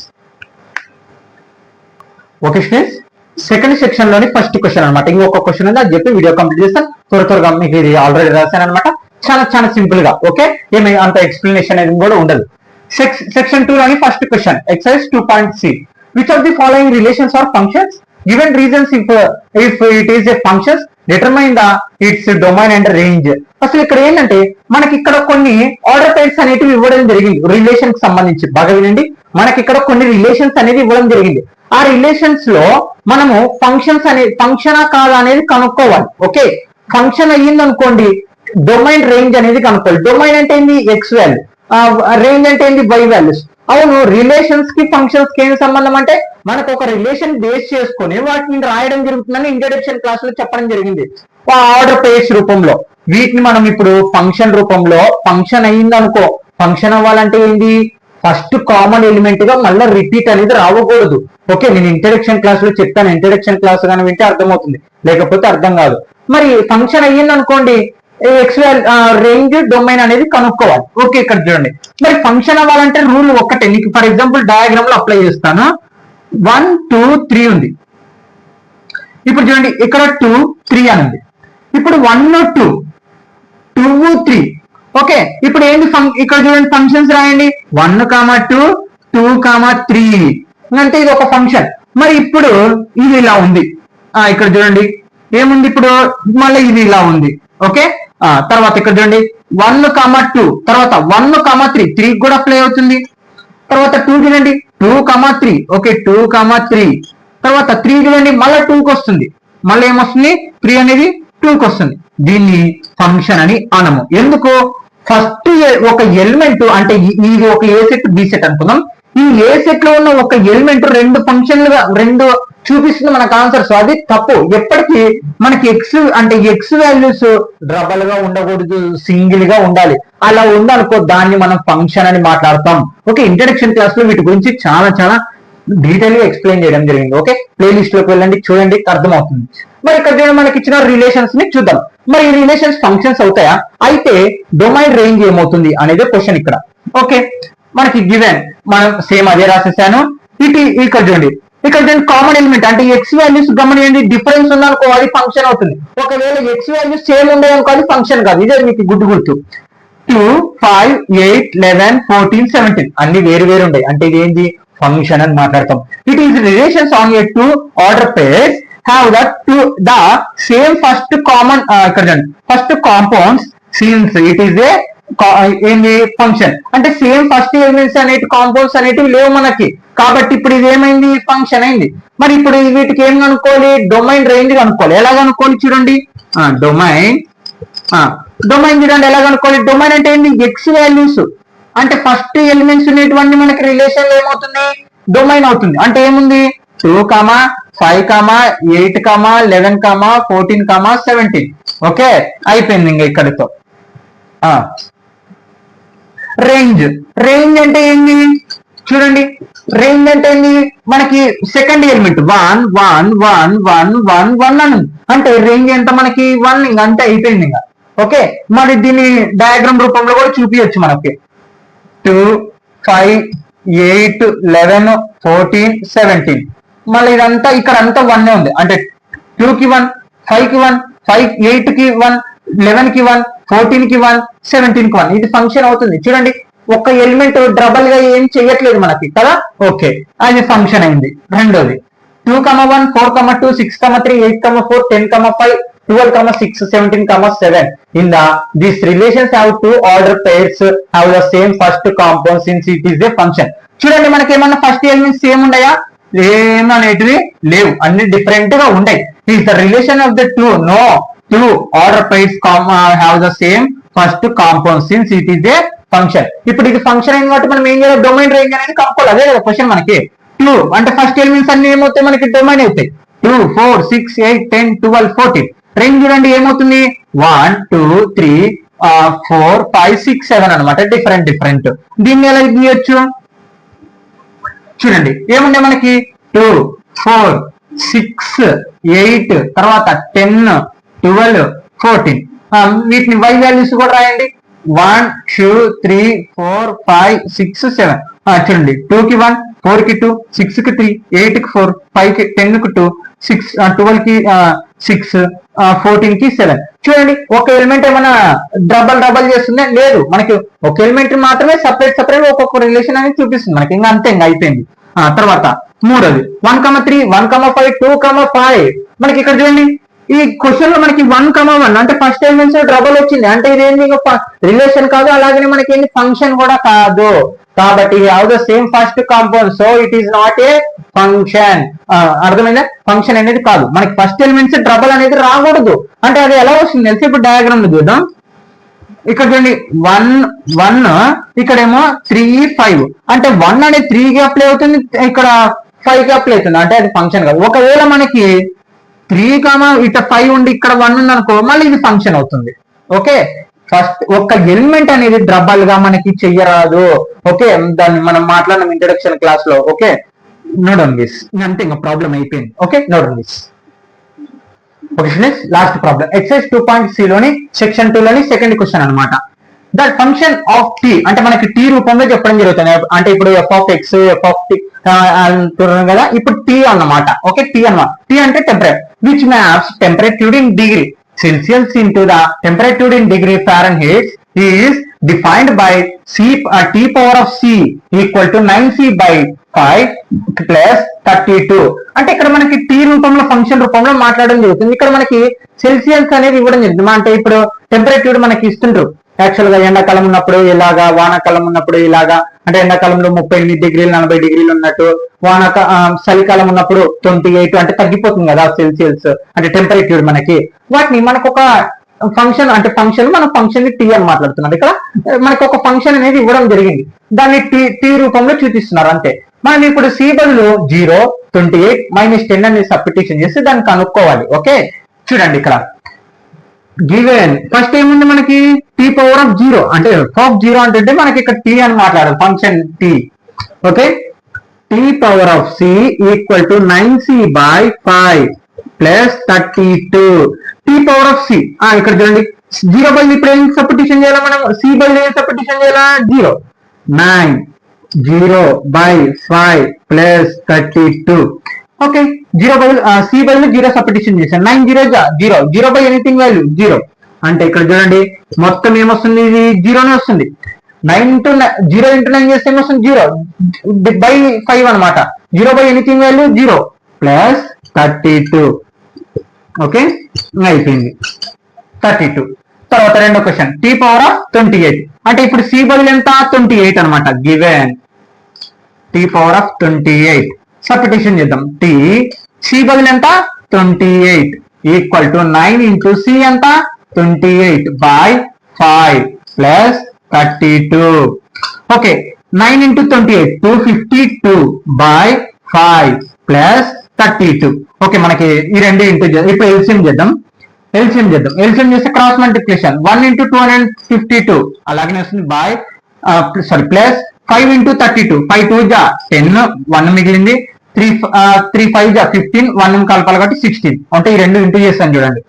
Okay students, second section లోని ఫస్ట్ క్వశ్చన్ అనమాట. ఇంకొక క్వశ్చన్ ఉంది, అది చెప్పి వీడియో కంప్లీట్ చేస్తాను. త్వరగా మీకు ఇది ఆల్రెడీ రాశాను అనమాట. చాలా సింపుల్ గా. ఓకే, ఏమి అంత ఎక్స్ప్లెనేషన్ అనేది కూడా ఉండదు. సెక్షన్ 2 లోని first question, exercise 2.c. Which of the following relations are functions given reasons if it is a functions determine the its domain and range. అసలు ఇక్కడ ఏంటంటే మనకి ఇక్కడ కొన్ని ఆర్డర్ టైప్స్ అనేటివి ఇవ్వడం జరిగింది రిలేషన్ కి సంబంధించి. బాగా వినండి, మనకి ఇక్కడ కొన్ని రిలేషన్స్ అనేది ఇవ్వడం జరిగింది. ఆ రిలేషన్స్ లో మనము ఫంక్షనా కాదా అనేది కనుక్కోవాలి. ఓకే, ఫంక్షన్ అయ్యింది అనుకోండి, డొమైన్ రేంజ్ అనేది కనుక్కోవాలి. డొమైన్ అంటే ఏంది, ఎక్స్ వాల్యూ, రేంజ్ అంటే ఏంది, వై వాల్యూస్. అవును, రిలేషన్స్ కి ఫంక్షన్స్ కి ఏం సంబంధం అంటే మనకు ఒక రిలేషన్ బేస్ చేసుకొని వాటిని రాయడం జరుగుతుందని ఇంట్రడక్షన్ క్లాస్ లో చెప్పడం జరిగింది. ఆర్డర్ పేర్స్ రూపంలో వీటిని మనం ఇప్పుడు ఫంక్షన్ రూపంలో, ఫంక్షన్ అయ్యింది అనుకో, ఫంక్షన్ అవ్వాలంటే ఏంది, ఫస్ట్ కామన్ ఎలిమెంట్ గా మళ్ళీ రిపీట్ అనేది రావకూడదు. ఓకే, నేను ఇంట్రడక్షన్ క్లాస్ లో చెప్తాను, ఇంట్రడక్షన్ క్లాస్ కానీ వింటే అర్థమవుతుంది, లేకపోతే అర్థం కాదు. మరి ఫంక్షన్ అయ్యింది అనుకోండి, ఎక్స్ రేంజ్ డొమైన్ అనేది కనుక్కోవాలి. ఓకే, ఇక్కడ చూడండి, మరి ఫంక్షన్ అవ్వాలంటే రూల్ ఒక్కటే. నీకు ఫర్ ఎగ్జాంపుల్ డయాగ్రామ్ లో అప్లై చేస్తాను. 1 2 3 ఉంది. ఇప్పుడు చూడండి ఇక్కడ 2 3 అని ఉంది. ఇప్పుడు 1 2 2 3. ఓకే, ఇప్పుడు ఏంటి ఇక్కడ చూడండి ఫంక్షన్స్ రాయండి. 1 2 2 3 అంటే ఇది ఒక ఫంక్షన్. మరి ఇప్పుడు ఇది ఇలా ఉంది. ఇక్కడ చూడండి ఏముంది, ఇప్పుడు మళ్ళీ ఇది ఇలా ఉంది. ఓకే, తర్వాత ఇక్కడ చూడండి 1 2 తర్వాత 1 3 3 కూడా ప్లే అవుతుంది. తర్వాత 2 చూడండి 2 3. ఓకే, 2 3 తర్వాత 3 చూడండి మళ్ళీ 2కి వస్తుంది. మళ్ళీ ఏమొస్తుంది, 3 అనేది 2కి వస్తుంది. దీన్ని ఫంక్షన్ అని అనము. ఎందుకు, ఫస్ట్ ఒక ఎలిమెంట్ అంటే ఇది ఒక ఏ సెట్ బి సెట్ అనుకుందాం. ఈ ఏ సెట్ లో ఉన్న ఒక ఎలిమెంట్ రెండు ఫంక్షన్లుగా రెండు చూపిస్తుంది మనకు ఆన్సర్స్. అది తప్పు. ఎప్పటికీ మనకి ఎక్స్ అంటే ఎక్స్ వాల్యూస్ డబల్ గా ఉండకూడదు, సింగిల్ గా ఉండాలి. అలా ఉందనుకో దాన్ని మనం ఫంక్షన్ అని మాట్లాడతాం. ఓకే, ఇంట్రడక్షన్ క్లాస్ లో వీటి గురించి చాలా చాలా డీటెయిల్ గా ఎక్స్ప్లెయిన్ చేయడం జరిగింది. ఓకే, ప్లేలిస్ట్ లోకి వెళ్ళండి, చూడండి, అర్థమవుతుంది. మరి ఇక్కడ మనకి ఇచ్చిన రిలేషన్స్ ని చూద్దాం. మరి ఈ రిలేషన్స్ ఫంక్షన్స్ అవుతాయా? అయితే డొమైన్ రేంజ్ ఏమవుతుంది అనేది క్వశ్చన్ ఇక్కడ. ఓకే, మనకి గివెన్ మనం సేమ్ అదే రాసేసాను. ఇక్కడ చూడండి, ఇక్కడ కామన్ ఎలిమెంట్ అంటే ఎక్స్ వాల్యూస్ గమనించండి, డిఫరెన్స్ ఉందనుకో అది ఫంక్షన్ అవుతుంది. ఒకవేళ ఎక్స్ వాల్యూస్ సేమ్ ఉండేదనుకో అది ఫంక్షన్ కాదు. ఇదే మీకు గుర్తు. 2 5 8 11 14 17 అన్ని వేరు వేరు ఉంటాయి. అంటే ఇది ఏంటి, ఫంక్షన్ అని మాట్లాడతాం. It is relations on a 2 order pairs have the same first common ఇక్కడ చూడండి first compounds since it is ఏ ఏంది ఫంక్షన్. అంటే సేమ్ ఫస్ట్ ఎలిమెంట్స్ అనేటి కాంపౌండ్స్ అనేటివి లేవు మనకి. కాబట్టి ఇప్పుడు ఇది ఏమైంది, ఫంక్షన్ అయింది. మరి ఇప్పుడు వీటికి ఏం కనుక్కోవాలి, డొమైన్ రేంజ్ కనుక్కోవాలి. ఎలా కనుక్కోవాలి చూడండి, డొమైన్ చూడండి ఎలా కనుక్కోవాలి. డొమైన్ అంటే ఏంటి, ఎక్స్ వాల్యూస్ అంటే ఫస్ట్ ఎలిమెంట్స్ ఉన్నటువంటి మనకి రిలేషన్ ఏమవుతుంది, డొమైన్ అవుతుంది. అంటే ఏముంది, 2 5 8 11 14 17. ఓకే, అయిపోయింది ఇంకా ఇక్కడితో. రేంజ్ అంటే ఏంది చూడండి, రేంజ్ అంటే ఏంది, మనకి సెకండ్ ఎలిమెంట్ 1 1 1 1 1 1 అని. అంటే రేంజ్ ఎంత మనకి 1, ఇంకా అంతే అయిపోయింది ఇంకా. ఓకే, మరి దీన్ని డయాగ్రామ్ రూపంలో కూడా చూపించచ్చు మనకి. 2 5 8 11 14 17. మళ్ళీ ఇదంతా ఇక్కడ అంతా 1 ఉంది. అంటే 2 కి 1 5 కి 1 8 కి 1 11 కి 1 14 కి 1 17 కి 1. ఇది ఫంక్షన్ అవుతుంది. చూడండి, ఒక ఎలిమెంట్ డబల్ గా ఏం చెయ్యట్లేదు మనకి కదా. ఓకే, అది ఫంక్షన్ అయింది. రెండోది 2 1 4 2 6 3 8 4 10 5 12 6 17 7. In these relations have two order pairs have the same first compound since it is a function. చూడండి, మనకి ఏమన్నా ఫస్ట్ ఎలిమెంట్స్ సేమ్ ఉన్నాయా, ఏం అనేటివి లేవు, అన్ని డిఫరెంట్ గా ఉంటాయి. Is the relation of the two order pairs have the same first compound since it is A function. ఇప్పుడు ఇది ఫంక్షన్ అయిన కాబట్టి మనం ఏం చేయాలి, డొమైన్ రేంజ్ అనేది కనుక్కోవాలి. అదే కదా క్వశ్చన్ మనకి. 2 అంటే ఫస్ట్ ఎలిమెంట్స్ అన్ని ఏమవుతాయి మనకి, డొమైన్ అవుతాయి. 2 4 6 8 10 12 14. రేంజ్ చూడండి ఏమవుతుంది, 1 2 3 4 5 6 7 అనమాట. డిఫరెంట్. దీన్ని ఎలా గీయొచ్చు చూడండి, ఏముండే మనకి 2 4 6 8 తర్వాత 10 12 14. వీటిని y వాల్యూస్ కూడా రాయండి. 1 2 3 4 5 6 7. చూడండి, 2 కి 1 4 కి 2 6 కి 3 8 కి 4 5 కి 10 కి 2 6 12 కి 6 14 కి 7. చూడండి, ఒక ఎలిమెంట్ ఏమైనా డబల్ చేస్తుందా, లేదు. మనకి ఒక ఎలిమెంట్ మాత్రమే సపరేట్ ఒక్కొక్క రిలేషన్ అనేది చూపిస్తుంది మనకి. ఇంకా అంతే, ఇంకా అయిపోయింది. తర్వాత మూడోది 1 3 1 5 2 5. మనకి ఇక్కడ చూడండి, ఈ క్వశ్చన్ లో మనకి 1 1 అంటే ఫస్ట్ ఎలిమెంట్స్ డబల్ వచ్చింది. అంటే ఇది ఏంటి, రిలేషన్ కాదు, అలాగే మనకి ఏంటి ఫంక్షన్ కూడా కాదు. కాబట్టి have the same first compound, so it is not a function. అర్థమైందా, ఫంక్షన్ అనేది కాదు. మనకి ఫస్ట్ ఎలిమెంట్స్ డబల్ అనేది రాకూడదు. అంటే అది ఎలా వస్తుంది తెలిసి ఇప్పుడు డయాగ్రామ్ లో చూద్దాం. ఇక్కడ చూడండి 1 1 ఇక్కడేమో 3 5. అంటే 1 అనేది 3 కి అప్లై అవుతుంది, ఇక్కడ 5 కి అప్లై అవుతుంది. అంటే అది ఫంక్షన్ కాదు. ఒకవేళ మనకి 3 ఇట 5 ఉండి ఇక్కడ 1 ఉంది అనుకో, మళ్ళీ ఇది ఫంక్షన్ అవుతుంది. ఓకే, ఫస్ట్ ఒక ఎలిమెంట్ అనేది డబల్ గా మనకి చెయ్యరాదు. ఓకే, దాన్ని మనం మాట్లాడిన ఇంట్రడక్షన్ క్లాస్ లో. Okay, note on this. అంతే, ఇంకా ప్రాబ్లం అయిపోయింది. Okay, note on this. Okay students, last problem exercise 2.c లోని సెక్షన్ 2 లోని సెకండ్ క్వశ్చన్ అనమాట. దట్ ఫంక్షన్ ఆఫ్ టీ అంటే మనకి టీ రూపంలో చెప్పడం జరుగుతుంది. అంటే ఇప్పుడు F of X, F of T అంటున్నాం కదా, ఇప్పుడు టీ అన్నమాట. ఓకే, టీ అన్నమాట. టీ అంటే temperature which maps temperature in degree Celsius into the temperature in degree Fahrenheit is defined by C T power of C equal to 9c by 5 plus 32. అంటే ఇక్కడ మనకి T రూపంలో function రూపంలో మాట్లాడడం జరుగుతుంది. ఇక్కడ మనకి సెల్సియస్ అనేది ఇవ్వడం జరుగుతుంది. అంటే ఇప్పుడు టెంపరేచర్ మనకి ఇస్తుంటారు. యాక్చువల్ గా ఎండాకాలం ఉన్నప్పుడు ఇలాగా, వానాకాలం ఉన్నప్పుడు ఇలాగా. అంటే ఎండాకాలంలో 38 డిగ్రీలు 40 డిగ్రీలు ఉన్నట్టు, చలికాలం ఉన్నప్పుడు 28 అంటే తగ్గిపోతుంది కదా సెల్సియస్ అంటే టెంపరేచర్ మనకి. వాటిని మనకు ఒక ఫంక్షన్ అంటే ఫంక్షన్ మన ఫంక్షన్ ని టీ అని మాట్లాడుతున్నాం. ఇక్కడ మనకు ఒక ఫంక్షన్ అనేది ఇవ్వడం జరిగింది, దాన్ని టీ రూపంలో చూపిస్తున్నారు అంతే. మనం ఇప్పుడు సి బదులు 0, 28, -10 అనేది సబ్స్టిట్యూషన్ చేసి దాన్ని కనుక్కోవాలి. ఓకే, చూడండి ఇక్కడ గివెన్ ఫస్ట్ ఏముంది మనకి టీ పవర్ ఆఫ్ 0 అంటే ఎఫ్ ఆఫ్ 0 అంటే మనకి ఇక్కడ టీ అని మాట్లాడాలి function T. Okay, T power of C equal to 9c by 5 plus 32. T power of C ఇక్కడ చూడండి 0 బదులు ఇప్పుడు ఏం సబ్స్టిట్యూషన్ చేయాలా మనం, సి బదులు ఏం సబ్స్టిట్యూషన్ చేయాలా 0, 9 0 by 5 ప్లస్ 32. ఓకే, 0 బదులు సి బదులు 0 సబ్స్టిట్యూషన్ చేశాను. 9 0 0 బై ఎనీథింగ్ వాల్యూ 0 అంటే ఇక్కడ చూడండి మొత్తం ఏమొస్తుంది, ఇది 0నే వస్తుంది. 0 ఇంటూ 9 చేస్తే ఏమొస్తుంది 0 బై 5 అనమాట. 0 by anything value 0 plus 32. Okay, అయిపోయింది 32. తర్వాత రెండో క్వశ్చన్ టీ పవర్ ఆఫ్ 28 అంటే ఇప్పుడు సి బదులు ఎంత 28 అనమాట. Given T power of 28 substitution చేద్దాం. టీ సి బదులు ఎంత 28 ఈక్వల్ టు 9 ఇంటూ సి ఎంత 28 by 5 plus 32. Okay, 9 into 28 252 by 5 plus 32. Okay, మనకి ఈ రెండు ఇంటూ ఇప్పుడు ఎల్సిఎం చేద్దాం. ఎల్సిఎం చేస్తే క్రాస్ మల్టిప్లికేషన్ 1 ఇంటూ 252 అలాగే వస్తుంది బై ప్లస్ 5 ఇంటూ 32 5 2 జా 10 1 మిగిలింది 3 5 జా 15 1 కలపాలి కాబట్టి 16 అంటే ఈ రెండు ఇంటూ చేస్తాను చూడండి.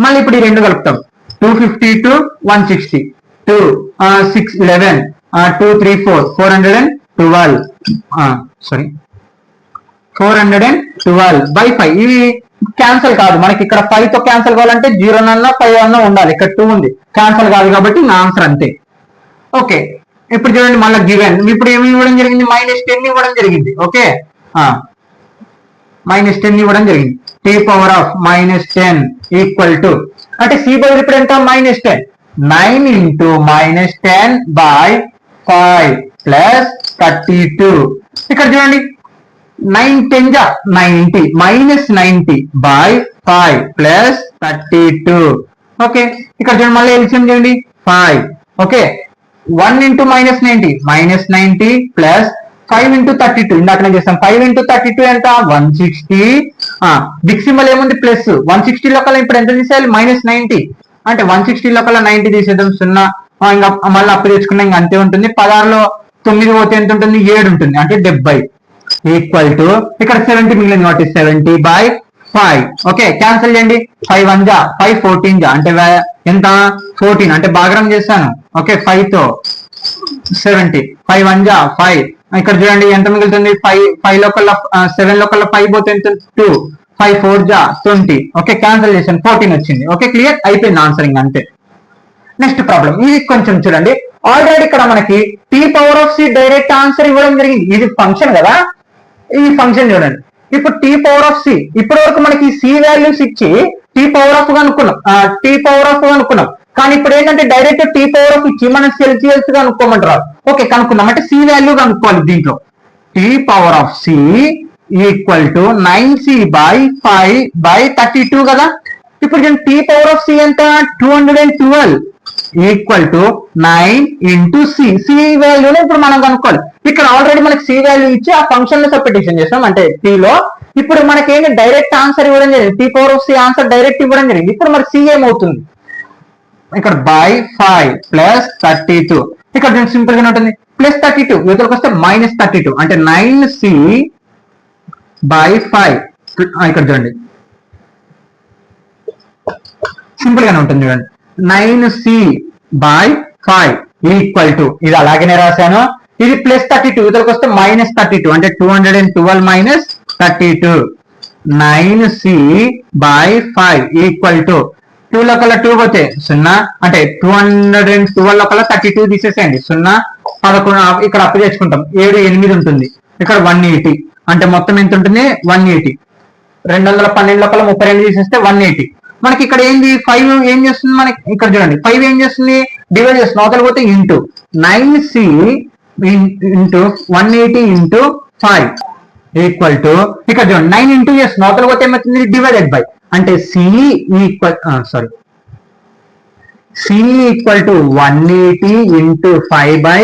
మళ్ళీ ఇప్పుడు ఈ రెండు కలుపుతాం 252 160 2 6 11 2 3 4 412 412 బై 5. ఇవి క్యాన్సల్ కాదు మనకి, ఇక్కడ 5 తో క్యాన్సల్ కావాలంటే 0 అన్నా 5 అన్నా ఉండాలి. ఇక్కడ 2 ఉంది, క్యాన్సల్ కాదు కాబట్టి నా ఆన్సర్ అంతే. ఓకే, ఇప్పుడు చూడండి మళ్ళీ గివెన్ ఇప్పుడు ఏమి ఇవ్వడం జరిగింది -10 ఇవ్వడం జరిగింది. ఓకే, -10 ఇవ్వడం జరిగింది. T power of -10 equal to అంటే సి బదులు ఇప్పుడు ఎంత -10 9 ఇంటూ -10 బై 5 ప్లస్ 32. ఇక్కడ చూడండి 9 10 జా 90 -90 బై 5 ప్లస్ 32. ఓకే, ఇక్కడ చూడండి మళ్ళీ ఎల్సిఎం చేయండి 5. ఓకే, 1 ఇంటూ -90 ప్లస్ 5 ఇంటూ 32 ఇందాకనే చేస్తాం. 5 ఇంటూ 32 ఎంత 160. బిగ్ సింబల్ ఏముంది ప్లస్ 160 లో కల్లా ఇప్పుడు ఎంత తీసేయాలి -90 అంటే 160 లో కల్లా 90 తీసేద్దాం 0. ఇంకా మళ్ళీ అప్పు తెచ్చుకున్నా ఇంకా అంతే ఉంటుంది. 16లో 9 పోతే ఎంత ఉంటుంది 7 ఉంటుంది అంటే 70 ఈక్వల్ టు ఇక్కడ 70 మిగిలింది కాబట్టి 70 బై 5. ఓకే, క్యాన్సిల్ చేయండి 5 1 జా 5 14 జా అంటే ఎంత 14 అంటే భాగరం చేస్తాను. ఓకే, 5 తో 70 5 1 జా 5. ఇక్కడ చూడండి ఎంత మిగులుతుంది 5 లోకల్లా 7 లోకల్లా 5 పోతే ఎంత 2 5 4 జా 20. ఓకే, క్యాన్సిల్ చేసాను 14 వచ్చింది. ఓకే, క్లియర్ అయిపోయింది ఆన్సరింగ్ అంతే. నెక్స్ట్ ప్రాబ్లం ఇది కొంచెం చూడండి. ఆల్రెడీ ఇక్కడ మనకి T power of C direct answer ఇవ్వడం జరిగింది. ఇది ఫంక్షన్ కదా, ఈ ఫంక్షన్ చూడండి. ఇప్పుడు టీ పవర్ ఆఫ్ సి ఇప్పటి వరకు మనకి సి వాల్యూస్ ఇచ్చి టీ పవర్ ఆఫ్ కనుక్కున్నాం. కానీ ఇప్పుడు ఏంటంటే డైరెక్ట్ టీ పవర్ ఆఫ్ ఇచ్చి మనం సెల్సియస్ గా కనుక్కోమంటారు. ఓకే, కనుక్కుందాం అంటే సి వాల్యూ కనుక్కోవాలి. దీంట్లో T power of C equal to 9c by 5 by 32 కదా. ఇప్పుడు టీ పవర్ ఆఫ్ సి ఎంత 212 equal to 9 into C. C వాల్యూని ఇప్పుడు మనం కనుక్కోవాలి. ఇక్కడ ఆల్రెడీ మనకి సి వాల్యూ ఇచ్చి ఆ ఫంక్షన్ లో సబ్స్టిట్యూషన్ చేస్తాం అంటే టీ లో. ఇప్పుడు మనకి ఏంటి డైరెక్ట్ ఆన్సర్ ఇవ్వడం జరిగింది. T power of C answer direct ఇవ్వడం జరిగింది. ఇప్పుడు మరి సి ఏమవుతుంది ఇక్కడ బై 5 ప్లస్ 32. ఇక్కడ సింపుల్ గా ఉంటుంది ప్లస్ 32 యువతలకు వస్తే మైనస్ 32 అంటే 9c బై 5. ఇక్కడ చూడండి సింపుల్ గానే ఉంటుంది చూడండి 9c బై 5 ఈక్వల్ టు ఇది అలాగనే రాశాను. ఇది ప్లస్ 32 యువతలకు వస్తే మైనస్ 32 అంటే 212 minus 32. 9c by 5 equal to 2 లోకల 2 పోతే 0 అంటే 212 లోకల 32 తీసేసేయండి 0 11 ఇక్కడ అప్పు తెచ్చుకుంటాం 7 8 ఉంటుంది ఇక్కడ 180 అంటే మొత్తం ఎంత ఉంటుంది 180. 212 లోకల 32 తీసేస్తే 180. మనకి ఇక్కడ ఏంది 5 ఏం చేస్తుంది మనకి ఇక్కడ చూడండి 5 ఏం చేస్తుంది డివైడ్ చేస్తుంది అవతల పోతే into 9c into 180 into 5 equal to ఇక్కడ చూడండి 9 ఇంటూ చేస్తుంది అవతల పోతే ఏమవుతుంది డివైడెడ్ బై అంటే c equal c equal to 180 into 5 by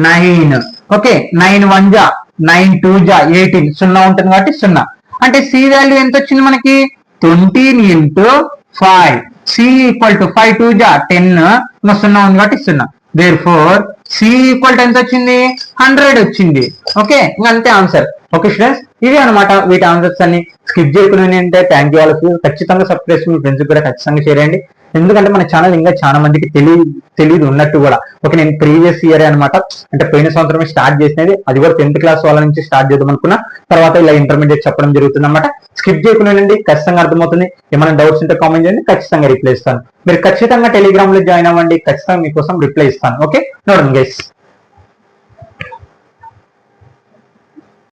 9. Okay 9 1 జా 9 2 జా 18 0 ఉంటుంది కాబట్టి 0 అంటే c వాల్యూ ఎంత వచ్చింది మనకి 20 ఇంటూ 5. c ఈక్వల్ టు 5 2 జా 10 0 ఉంది కాబట్టి 0. therefore c ఈక్వల్ టు ఎంత వచ్చింది 100 వచ్చింది. ఓకే అంతే ఆన్సర్. ఓకే స్టూడెంట్స్ ఇవి అనమాట వీటి ఆన్సర్స్ అన్ని. స్కిప్ చేయకుండా అంటే థ్యాంక్ యూ ఆల్. ఖచ్చితంగా సబ్స్క్రైబ్ మీ ఫ్రెండ్స్ కూడా ఖచ్చితంగా షేర్ చేయండి. ఎందుకంటే మన ఛానల్ ఇంకా చాలా మందికి తెలియదు ఉన్నట్టు కూడా. ఓకే నేను ప్రీవియస్ ఇయర్ అనమాట అంటే పోయిన సంవత్సరమే స్టార్ట్ చేసినది. అది కూడా 10th క్లాస్ వాళ్ళ నుంచి స్టార్ట్ చేద్దాం అనుకున్నా. తర్వాత ఇలా ఇంటర్మీడియట్ చెప్పడం జరుగుతుంది అనమాట. స్కిప్ చేయకుండా ఖచ్చితంగా అర్థమవుతుంది. ఏమైనా డౌట్స్ ఉంటే కామెంట్ చేయండి ఖచ్చితంగా రిప్లై ఇస్తాను. మీరు ఖచ్చితంగా టెలిగ్రామ్ లో జాయిన్ అవ్వండి ఖచ్చితంగా మీకోసం రిప్లై ఇస్తాను. ఓకే నోడండి గైస్.